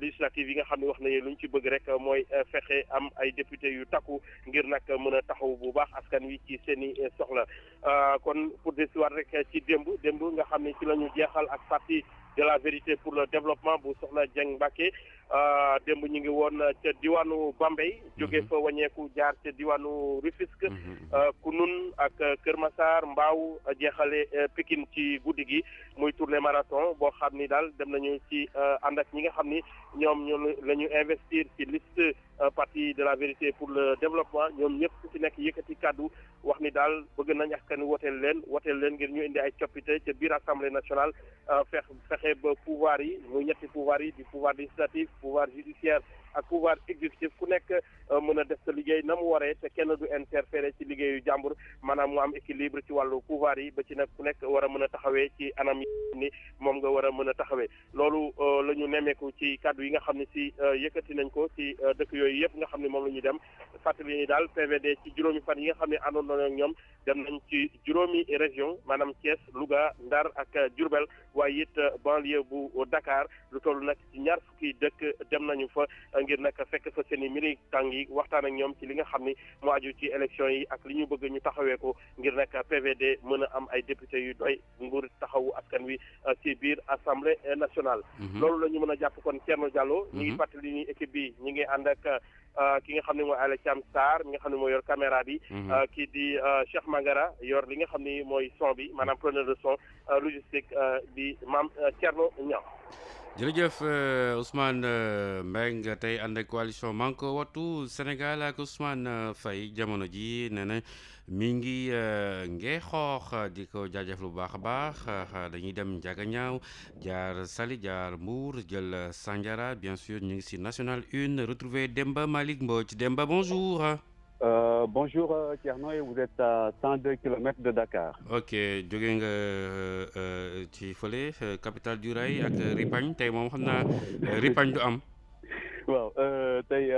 législative yi nga xam ni wax nañu lu ñu ci bëgg rek mooy fexe am ay député yu takku ngir nag mën a taxaw bu baax askan wi ci seen i soxla kon pour desiwaat rek ci démb nga xam ni ci la ñu jeexal ak parti de la vérité pour le développement bu Soxna Dieng Mbacké démb ñu ngi woon ca diwaanu Bambey jóge fa wàññeeku jaar ca diwaanu Rufisque Kounoune ak Kër Massar Mbao jeexale Pikine ci guddi gi muy tournée marathon boo xam ni daal dem nañu ci ànd ak ñi nga xam ni ñoom la ñu investir ci liste parti de la vérité pour le développement ñoom ñëpp ku ci nekk yëkkati kàddu wax ni daal bëgg nañ askan woteel leen ngir ñu indi ay coppite ca biir assemblée nationale fexe ba pouvoir yi muy ñetti pouvoir yi di pouvoir législatif pouvoir judiciaire ak pouvoir exécutif ku nekk mën a def sa liggéey na mu waree te kenn du interférer ci liggéeyu jàmbur maanaam mu am équilibre ci wàllu pouvoir yi ba ci nag ku nekk war a mën a taxawee ci anam yi ni moom nga war a mën a taxawee loolu la ñu nemmeeku ci kàddu yi nga xam ne si yëkkati nañ ko ci dëkk yooyu yëpp nga xam ne moom la ñuy dem fàttali ni daal PVD ci juróomi fan yi nga xam ne àndoon nañu ak ñoom dem nañ ci juróomi région maanaam Thiès Louga Ndar ak Diourbel waaye it banlieue bu Dakar lu toll nag ci ñaar fukki dëkk dem nañu fa ngir nag fekk fa seen i militants yi waxtaan ak ñoom ci li nga xam ni moo aju ci élection yi ak li ñu bëgg ñu taxawee ko ngir nag PVD mën a am ay député yu doy nguur taxawu askan wi ci biir assemblée nationale. loolu la ñu mën a jàpp kon Thierno Diallo. ñu ngi fàttali ni équipe bi ñu ngi ànd ak ki nga xam ne mooy Alé Thiam Sarr mi nga xam ne mooy yor caméra bi. kii di Cheikh Mangara yor li nga xam ni mooy son bi maanaam preneur de son logistique di maam Thierno Niang. jërëjëf Ousmane Mbengue tey ànd ak coalition Manko Wattu Sénégal ak Ousmane Faye jamono ji nee na mi ngi Ngexoox di ko jaajëf lu baax a baax dañuy dem Ndiaganiao jaar Saly jaar Mbour jël Sandiara bien sûr ñu ngi si National 1 retrouver Demba Malick Mbodj Demba bonjour. Bonjour Thierno, et vous êtes à 102 km de Dakar. Ok jóge nga ci fële capitale du rail ak Ripagne tey moom xam naa Ripagne du am. waaw tey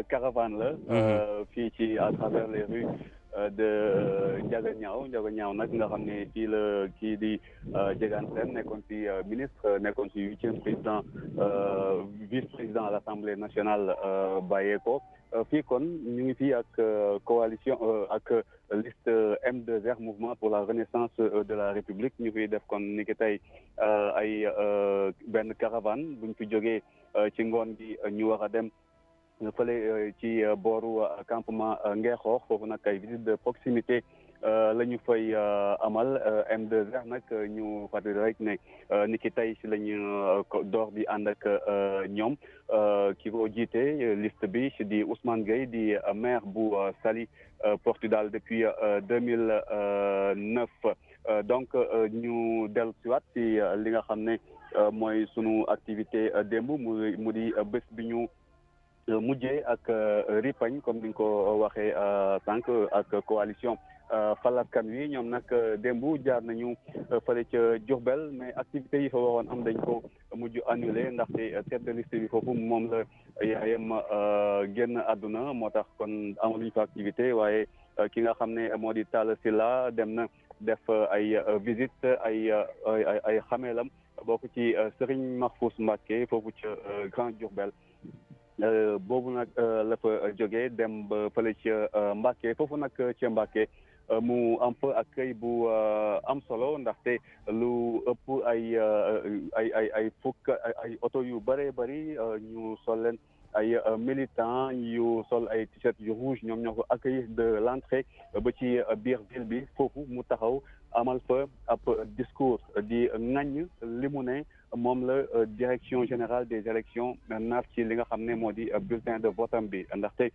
caravane la. fii ci à travers les rues de Ndiaganiao nag nga xam ne fii la kii di Diegane Sène nekkoon fi ministre nekkoon fi 8e président vice-président à l'Assemblée nationale bàyyee ko. fii kon ñu ngi fii ak coalition ak liste M2R mouvement pour la renaissance de la République ñu fiy def kon ni ki tey ay benn caravane buñ fi jógee ci ngoon gi ñu war a dem fële ci booru campement Ngexoox foofu nag ay visite de proximité la ñu fay amal M2R nag ñu fàttali rek ne ni ki tey si la ñu door di ànd ak ñoom ki ko jiite liste bi si di Ousmane Gueye di maire bu Saly Portudal depuis 2009 donc ñu dellu siwaat si li nga xam ne mooy sunu activité démb mu di bés bi ñu mujjee ak Ripagne comme ni nga ko waxee sànq ak coalition Fal Askan Wi ñoom nag démb jaar nañu fële ca Diourbel mais activités yi fa waroon am dañ ko mujj annulé ndaxte tête de liste bi foofu moom la yaayam génn àdduna moo tax kon amaluñ fa activité waaye ki nga xam ne moo di Talla Sylla dem na def ay visite ay xameelam bokk ci Serigne Mahfous Mbacké foofu ca Grand Diourbel boobu nag la fa jógee dem ba fële ca Mbacké foofu nag ca Mbacké mu am fa accueil bu am solo ndaxte lu ëpp ay fukk ay oto yu bëree bëri ñu sol leen ay militants yu sol ay t-shirt yu rouge ñoom ñoo ko accueillir de l'entrée ba ci biir ville bi foofu mu taxaw amal fa ab discours di ŋaññ li mu ne moom la direction générale des élections naaf ci li nga xam ne moo di bulletin de vote am bi ndaxte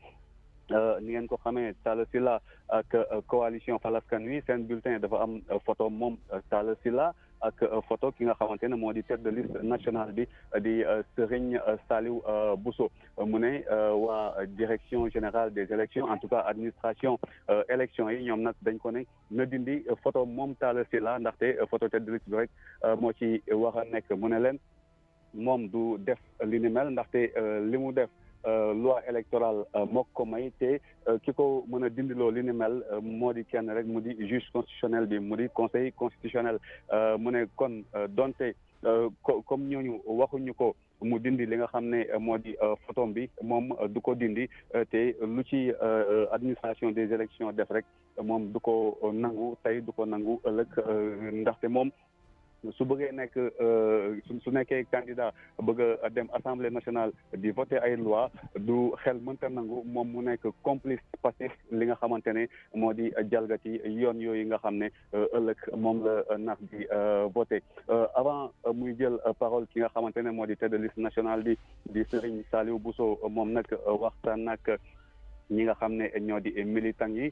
ni ngeen ko xamee Talla Sylla ak coalition Fal Askan Wi seen bulletin dafa am photo moom Talla Sylla ak photo ki nga xamante ne moo di tête de liste nationale bi di Serigne Saliou Bousso mu ne waa direction générale des élections en tout cas administration élection yi ñoom nag dañ ko ne na dindi photo moom Talla Sylla ndaxte photo tête de liste bi rek moo ci war a nekk mu ne leen moom du def li ni mel ndaxte li mu def loi électorale moo ko may te ki ko mën a dindiloo li ni mel moo di kenn rek mu di juge constitutionnel bi mu di conseil constitutionnel mu ne kon donte comme ñooñu waxuñu ko mu dindi li nga xam ne moo di photo bi moom du ko dindi te lu ci administration des élections def rek moom du ko nangu tey du ko nangu ëllëg ndaxte moom su bëggee nekk su nekkee candidat bëgg a dem assemblée nationale di voter ay loi du xel mënta nangu moom mu nekk complice passif li nga xamante ne moo di jalgati yoon yooyu nga xam ne ëllëg moom la nax di voter avant muy jël parole ki nga xamante ne moo di tête de liste nationale di Serigne Saliou Bousso moom nag waxtaan nag ñi nga xam ne ñoo di militant yi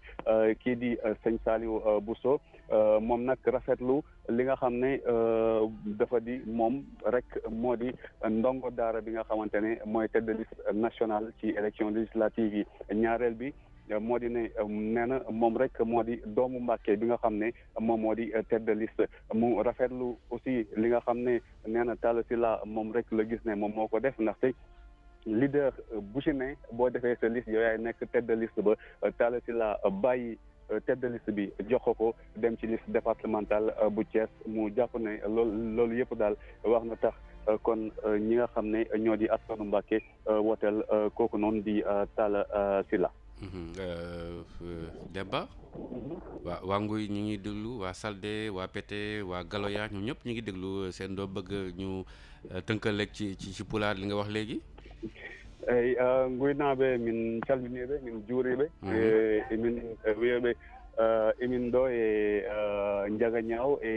kii di sëñ Saliou Bousso moom nag rafetlu li nga xam ne dafa di moom rek moo di ndongo daara bi nga xamante ne mooy tête de liste nationale ci élection législative yi ñaareel bi moo di ne nee na moom rek moo di doomu Mbàkke bi nga xam ne moom moo di tête de liste mu rafetlu aussi li nga xam ne nee na Talla Sylla moom rek la gis ne moom moo ko def ndaxte leader bu ci ne boo defee sa liste yow yaay nekk tête de liste ba Talla Sylla bàyyi tête de liste bi jox ko dem ci liste départementale bu Thiès mu jàpp ne loolu yëpp daal wax na tax kon ñi nga xam ne ñoo di askanu Mbàkke wooteel kooku noonu di Talla Sylla. Demba waa Nguy ñu ngi déglu waa Salde waa Pété waa Galoya ñoom ñëpp ñu ngi déglu seen doo bëgg ñu tënkaleeg ci pulaar li nga wax léegi. eyi guynaɓe min calminiɓe min juuriɓe emin wiyaɓe emin ɗo e Ndiaga Niaw e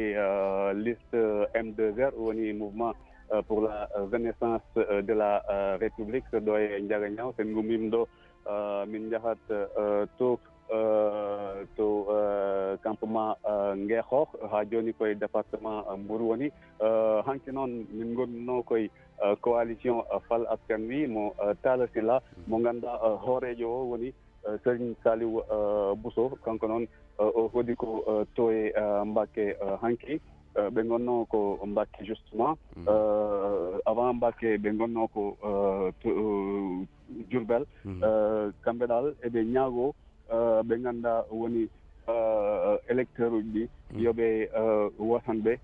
liste M2R woni mouvement pour la renaissance de la République ɗo e Ndiaga Niaw sen gummima ɗo min jahat to campement Ngeexoox ha joni koye département Mbour woni hanki noon min gonno koye coalition Fal Askan Wi mo Talla Sylla mo ganduɗa hoorejo o woni Serigne Saliou Bousso kanko noon o hoodi ko to e Mbacké hanki ɓe gonno ko Mbacké justement avant Mbacké ɓe gonno ko Diourbel kamɓe ɗal eɓe ñaago ɓe ganduɗa woni électeur uji ɗi yoɓe wotanɓe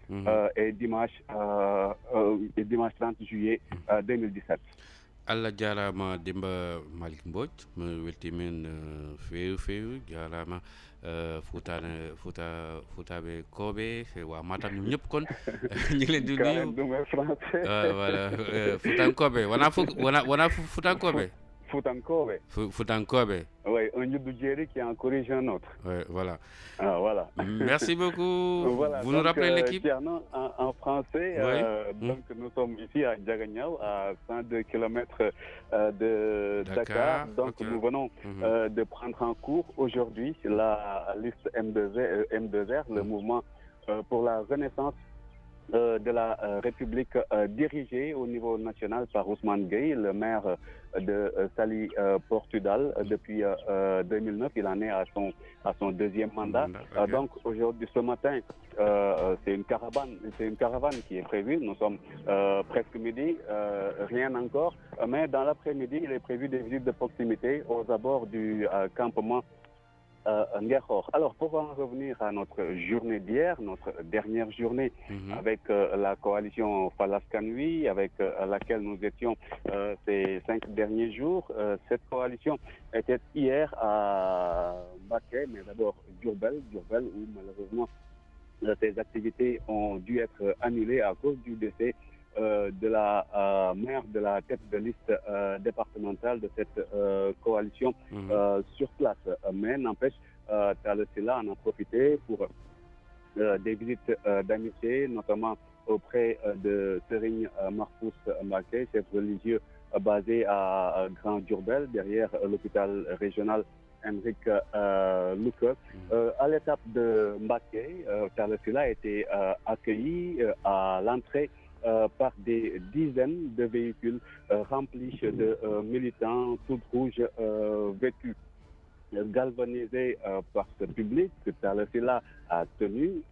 e dimanche 30 juillet 2017. Allah jarama Demba Malick Mbodj mi weltimin feewi jarama Foutabé Koɓe wa Matam ñoom ñëpp kon ñu ngi leen di nuyu voilà Futankoɓe wona Futankoɓe Futankoɓe. Oui, un Yudujeri qui en corrige un autre. Oui, voilà. Ah, voilà. Merci beaucoup. Voilà, vous nous rappelez l'équipe en français, donc nous sommes ici à Ndiaga Niaw, à 102 km de Dakar. Donc okay. Nous venons de prendre en cours aujourd'hui la liste M2R, le mouvement pour la renaissance de la République dirigée au niveau national par Ousmane Gueye, le maire de Saly Portudal depuis 2009. Il en est à son deuxième mandat. Okay. Donc aujourd'hui, ce matin, c'est une caravane qui est prévue. Nous sommes presque midi, rien encore. Mais dans l'après-midi, il est prévu des visites de proximité aux abords du campement Ngeexoox. Alors, pour en revenir à notre journée d'hier, notre dernière journée avec la coalition Fal Askan Wi, avec laquelle nous étions ces 5 derniers jours, cette coalition était hier à Mbacké, mais d'abord Diourbel où malheureusement ces activités ont dû être annulées à cause du décès de la maire de la tête de liste départementale de cette coalition sur place. Mais n'empêche, Talla Sylla en a profité pour des visites d'amitié, notamment auprès de Serigne Mahfous Mbacké, chef religieux basé à Grand Diourbel, derrière l'hôpital régional Henrik Leucke. À l'étape de Mbacké, Talla Sylla a été accueilli à l'entrée par des dizaines de véhicules remplis de militants tout rouges vêtus. Galvanisé par ce public, Talla Sylla a tenu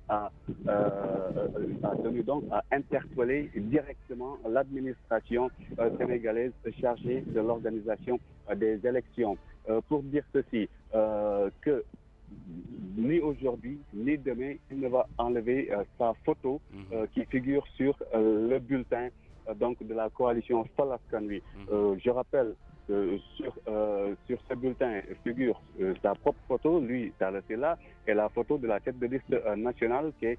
donc à interpeller directement l'administration sénégalaise chargée de l'organisation des élections pour dire ceci, que ni aujourd'hui, ni demain, il ne va enlever sa photo qui figure sur le bulletin donc de la coalition Fal Askan Wi. Je rappelle que sur ce bulletin figure sa propre photo, lui, Talla Sylla, et la photo de la tête de liste nationale qui est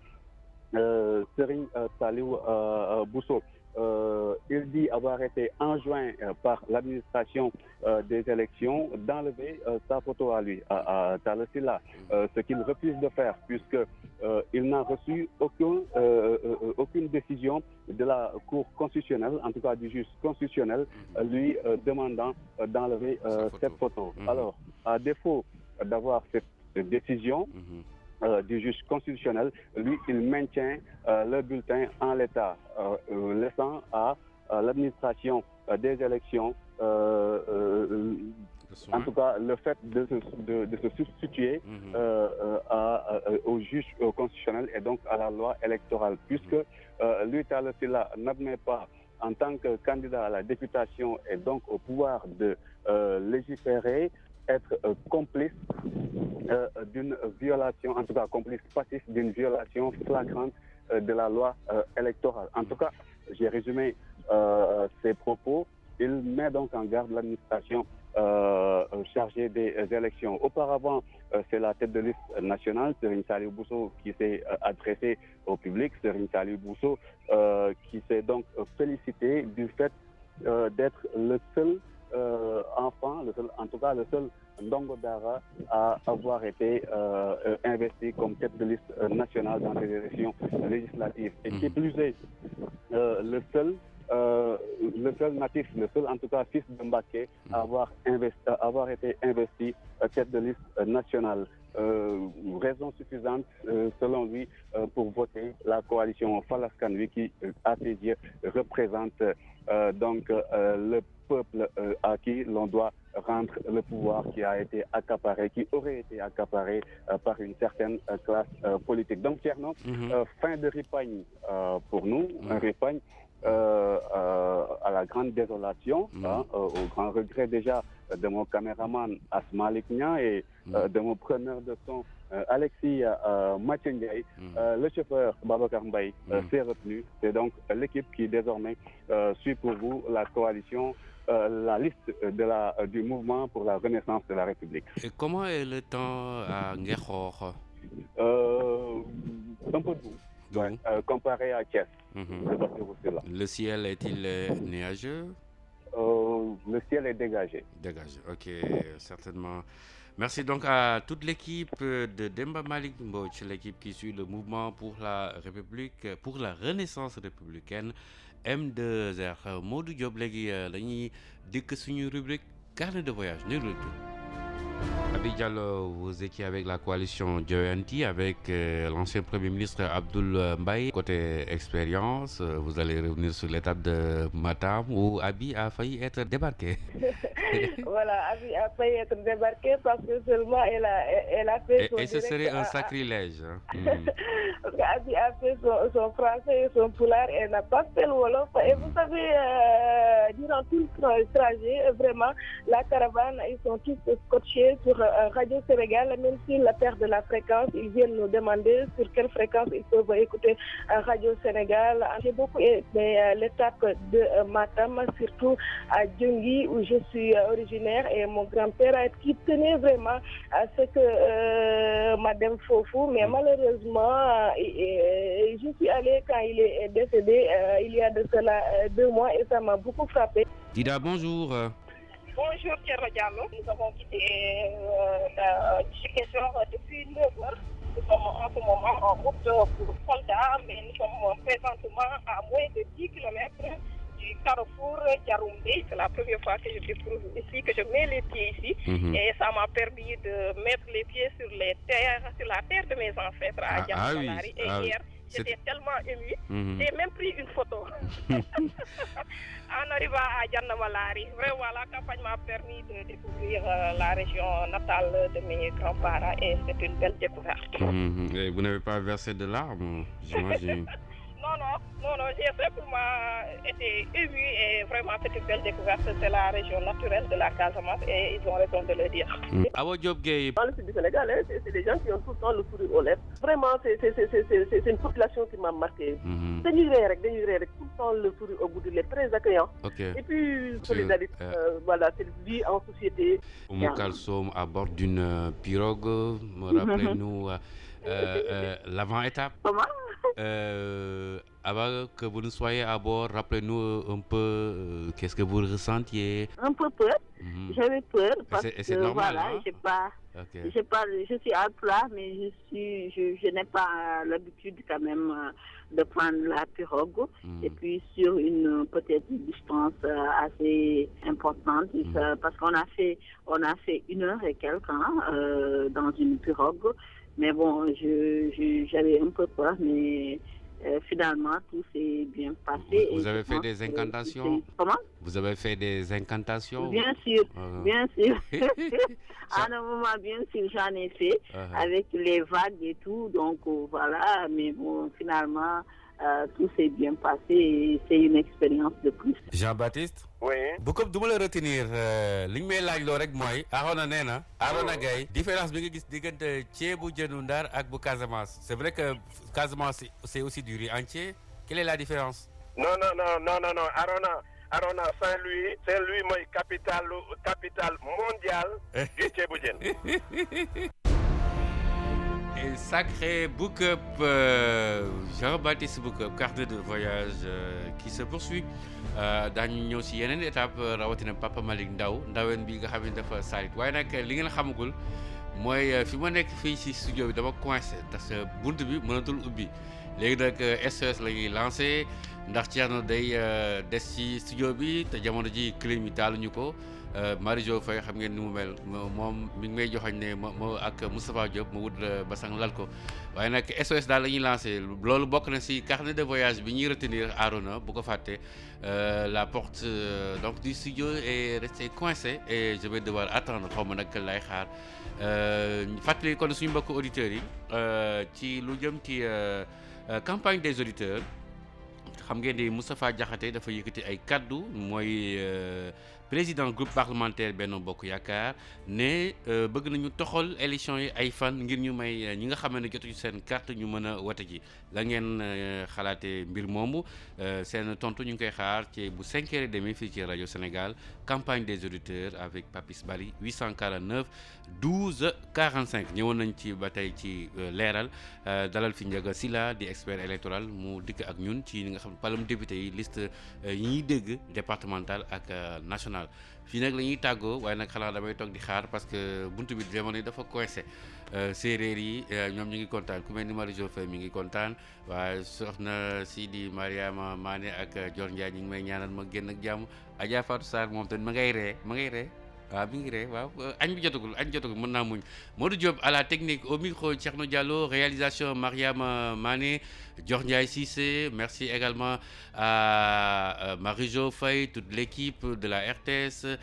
Serigne Saliou Bousso. Il dit avoir été enjoint par l'administration des élections d'enlever sa photo à lui, à Talla Sylla, ce qu'il refuse de faire puisque il n'a reçu aucune décision de la Cour constitutionnelle, en tout cas du juge constitutionnel, lui demandant d'enlever cette photo. Alors, à défaut d'avoir cette décision, du juge constitutionnel, lui, il maintient le bulletin en l'état, laissant à l'administration des élections, en tout cas, le fait de se substituer au juge constitutionnel et donc à la loi électorale, puisque lui, Talla Sylla, n'admet pas, en tant que candidat à la députation et donc au pouvoir de légiférer, être complice d'une violation, en tout cas complice passif d'une violation flagrante de la loi électorale. En tout cas, j'ai résumé ses propos. Il met donc en garde l'administration chargée des élections. Auparavant, c'est la tête de liste nationale, Serigne Saliou Bousso, qui s'est adressé au public. Serigne Saliou Bousso qui s'est donc félicité du fait d'être le seul enfant, en tout cas le seul Ndongo Dara à avoir été investi comme tête de liste nationale dans les élections législatives. Et qui plus est, le seul natif, le seul en tout cas fils de Mbacké à avoir été investi tête de liste nationale. Raison suffisante, selon lui, pour voter la coalition Fal Askan Wi qui, à ses yeux, représente donc le peuple à qui l'on doit rendre le pouvoir qui a été accaparé, qui aurait été accaparé par une certaine classe politique. Donc, Thierno, fin de ripagne pour nous, un ripagne à la grande désolation, au grand regret déjà de mon caméraman Asmalik Nia et de mon preneur de son Alexis Mathieu. Le chauffeur Babacar Mbaye s'est retenu. C'est donc l'équipe qui désormais suit pour vous la coalition, la liste du mouvement pour la renaissance de la République. Et comment est le temps à Ngexor? Un peu doux, comparé à Thiès. Le ciel est-il nuageux? Le ciel est dégagé. Dégagé, ok, certainement. Merci donc à toute l'équipe de Demba Malick Mbodj, l'équipe qui suit le mouvement pour la République, pour la renaissance républicaine, M2R. Modou Diop léegi dañuy dikk suñu rubrique carnet de voyage. Abi Diallo, vous étiez avec la coalition Joyanti, avec l'ancien Premier ministre Abdoul Mbaye. Côté expérience, vous allez revenir sur l'étape de Matam où Abi a failli être débarqué. Voilà, Abi a failli être débarqué parce que seulement elle a fait son et ce serait un sacrilège. Parce qu'Abi a fait son français et son poulard et n'a pas fait le wolof. Et vous savez, durant tout le trajet, vraiment, la caravane, ils sont tous scotchés sur Radio Sénégal, même s'ils perdent la fréquence, ils viennent nous demander sur quelle fréquence ils peuvent écouter Radio Sénégal. J'ai beaucoup aimé l'étape de Matam, surtout à Djungui où je suis originaire, et mon grand-père qui tenait vraiment à ce que Madame Fofou, mais malheureusement, je suis allée quand il est décédé il y a de cela 2 mois et ça m'a beaucoup frappé. Dida, bonjour. Bonjour Thierno Diallo, nous avons quitté Ziguinchor depuis 9 heures. Nous sommes en ce moment en route pour Kolda, mais nous sommes présentement à moins de 10 km du carrefour Diaroumbe. C'est la première fois que je découvre ici, que je mets les pieds ici. Et ça m'a permis de mettre les pieds sur la terre de mes ancêtres à Diaroumbe. Et hier, j'étais tellement émue, j'ai même pris une photo. En arrivant à Dianamalari, vraiment la campagne m'a permis de découvrir la région natale de mes grands-parents et c'est une belle découverte. Et vous n'avez pas versé de larmes, j'imagine? Non, j'ai simplement été ému et vraiment c'est une belle découverte. C'est la région naturelle de la Casamance et ils ont raison de le dire. Awa Diop Gueye. Dans le sud du Sénégal, c'est des gens qui ont tout le temps le sourire aux lèvres. Vraiment, c'est une population qui m'a marqué. Dañuy ree rek tout le temps le sourire au bout du lait, très accueillant. Et puis solidarité, voilà, c'est vie en société. Kalsoum à bord d'une pirogue, rappelez-nous L'avant-étape. Comment? Avant que vous ne soyez à bord, rappelez-nous un peu qu'est-ce que vous ressentiez. Un peu peur. J'avais peur parce c'est que normal, voilà, hein? je suis à plat, mais je n'ai pas l'habitude quand même de prendre la pirogue. Et puis sur une peut-être une distance assez importante, parce qu'on a fait 1 heure et quelques dans une pirogue. Mais bon, j'avais un peu peur, mais finalement, tout s'est bien passé. Vous avez fait des incantations? Comment? Vous avez fait des incantations? Bien sûr, bien sûr. À un moment, bien sûr, j'en ai fait avec les vagues et tout. Donc, voilà. Mais bon, finalement, tout s'est bien passé et c'est une expérience de plus. Jean-Baptiste? Oui. bu ko du ma la retenir li ñu may laaj loo rek mooy Arona Gaye différence bi nga gis diggante ceebu jënu Ndar ak bu Casamance. C'est vrai que Casamance c'est aussi du riz entier. Quelle est la différence? Non. Arona Saint-Louis mooy capitale mondiale du ceebu jën. Et sacré book up Jean-Baptiste Book Up, carte de voyage qui se poursuit. daañu ñëw si yeneen étape rawatina Papa Malick Ndaween bi nga xam ne dafa saalit waaye nag li ngeen xamagul mooy fi ma nekk fii si studio bi dama coincé parce que bunt bi mënatul ubbi léegi nag SOS la ñuy lancé ndax Thierno day des ci studio bi te jamono ji clim yi taaluñu ko Marie-Jo Faye xam ngeen ni mu mel moom mi ngi may joxañ ne moo ak Moustapha Diop ma wut basang lal ko waaye nag SOS daal la ñuy lancé loolu bokk na si carnet de voyage bi ñuy retenir Arona bu ko fàtte la porte donc du studio est restée coincée et je vais devoir attendre xaw ma nag lay xaar fàttali kon suñu mbokk auditeurs yi ci lu jëm ci campagne des auditeurs xam ngeen ni Moustapha Diakhaté dafa yëkkati ay kaddu mooy président groupe parlementaire Benno Bokk Yaakaar ne bëgg nañu toxal élection yi ay fan ngir ñu may ñi nga xam ne jotuñu seen carte ñu mën a wote ji la ngeen xalaatee mbir moomu seen tontu ñu ngi koy xaar ci bu 5h30 fii ci rajo Sénégal campagne des auditeurs avec Papis Bali 849 12 45 ñëwoon nañ ci ba tey ci leeral dalal fi Ndiaga Sylla di expert électoral mu dikk ak ñun ci li nga xam ne palum député yi liste yi ñuy dégg départemental ak national fii nag la ñuy tàggoo waaye nag xanaa damay toog di xaar parce que buntu bi jamono yi dafa coincé séeréer yi ñoom ñu ngi kontaan ku mel ni Marie-Jo Faye mi ngi kontaan waaye soxna Sidi Mariama Mané ak Dior Ndiaye ñu ngi may ñaanal ma génn ak jàmm Adja Fatou Sarr moom tamit ma ngay ree waaw mi ngi ree waaw añ bi jotagul mën naa muñ Modou Diop à la technique au micro Thierno Diallo réalisation Mariama Mané Dior Ndiaye Cissé merci également à Marie-Jo Faye toute l'équipe de la RTS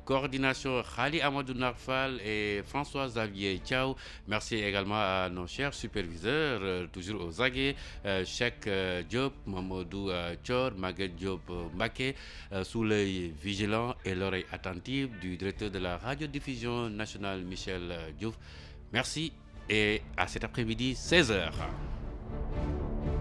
coordination Khali Amadou Narfal et François Xavier Thiaw merci également à nos chers superviseurs toujours aux aguets Cheikh Diop Mamadou Thior Maguette Diop Mbacké sous l'œil vigilant et l'oreille attentive du directeur de la radiodiffusion nationale Michel Diouf. Merci et à cet après-midi 16h.